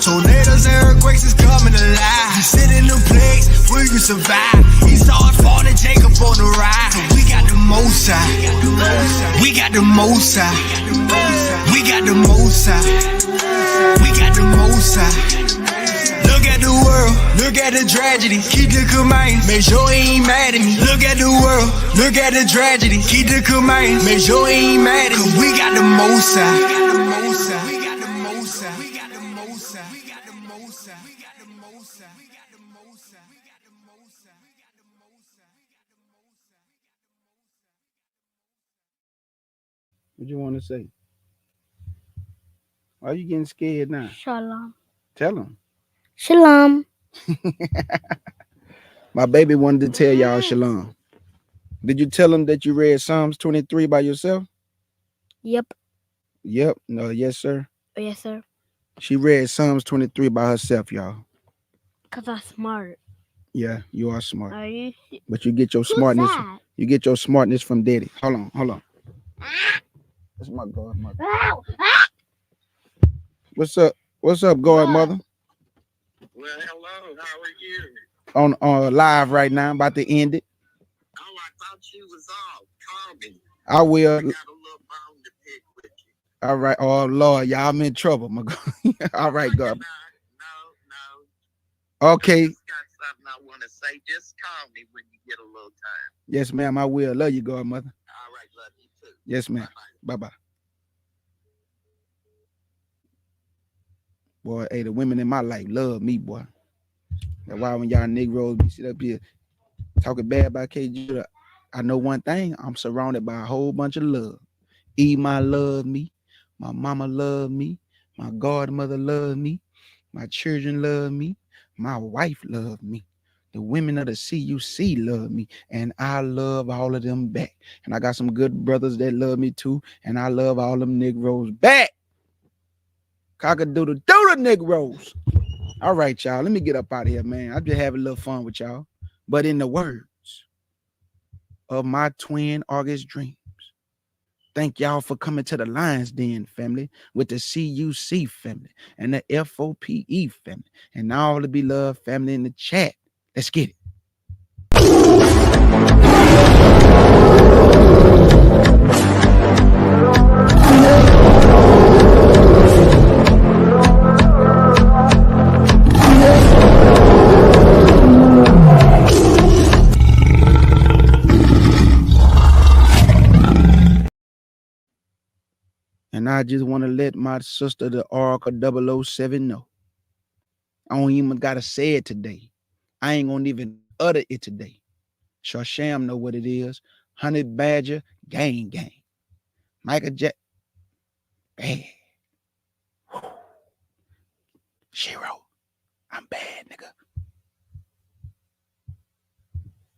Tornadoes and earthquakes is coming alive. He sit in the place, will you survive? He saw us fall to Jacob on the ride. We got the most side. We got the most side. We got the most side. We got the most side. Look at the world, look at the tragedy. Keep the command, make sure he ain't mad at me. Look at the world, look at the tragedy. Keep the command, make sure he ain't mad at me. Cause we got the most side. We got the most side. We got the most side. We got the most side. We got the most side. We got the most side. We got the most side. We got the most side. We got the most side. What you want to say? Why are you getting scared now? Shalom. Tell him. Shalom. My baby wanted to tell y'all shalom. Did you tell him that you read Psalms 23 by yourself? Yep. Yep. No, yes, sir. Oh, yes, sir. She read Psalms 23 by herself, y'all. Because I'm smart. Yeah, you are smart. Are you? But you get your Who's smartness. that? You get your smartness from daddy. Hold on. That's my godmother. What's up? What's up, godmother? Well, hello. How are you? On live right now, about to end it. Oh, I thought you was off. Call me. I will. I got a little bone to pick with you. All right. Oh Lord, y'all, I'm in trouble. My God. All right, God. No. Okay. I just got something I want to say. Just call me when you get a little time. Yes, ma'am. I will. Love you, godmother. All right. Love you too. Yes, ma'am. Bye-bye. Bye-bye. Boy, hey, the women in my life love me, boy. That's why when y'all Negroes be sit up here talking bad about K. Judah, I know one thing: I'm surrounded by a whole bunch of love. Ema love me, my mama love me, my godmother love me, my children love me, my wife love me. The women of the CUC love me, and I love all of them back. And I got some good brothers that love me too, and I love all them Negroes back. Cock-a-doodle-doodle Negroes. All right, y'all. Let me get up out of here, man. I'm just having a little fun with y'all. But in the words of my twin August Dreams, thank y'all for coming to the Lions Den family with the CUC family and the FOPE family and all the beloved family in the chat. Let's get it. And I just want to let my sister, the Oracle 007, know. I don't even got to say it today. I ain't going to even utter it today. Sham know what it is. Honey Badger, gang. Michael Jack, bad. Shiro, I'm bad, nigga.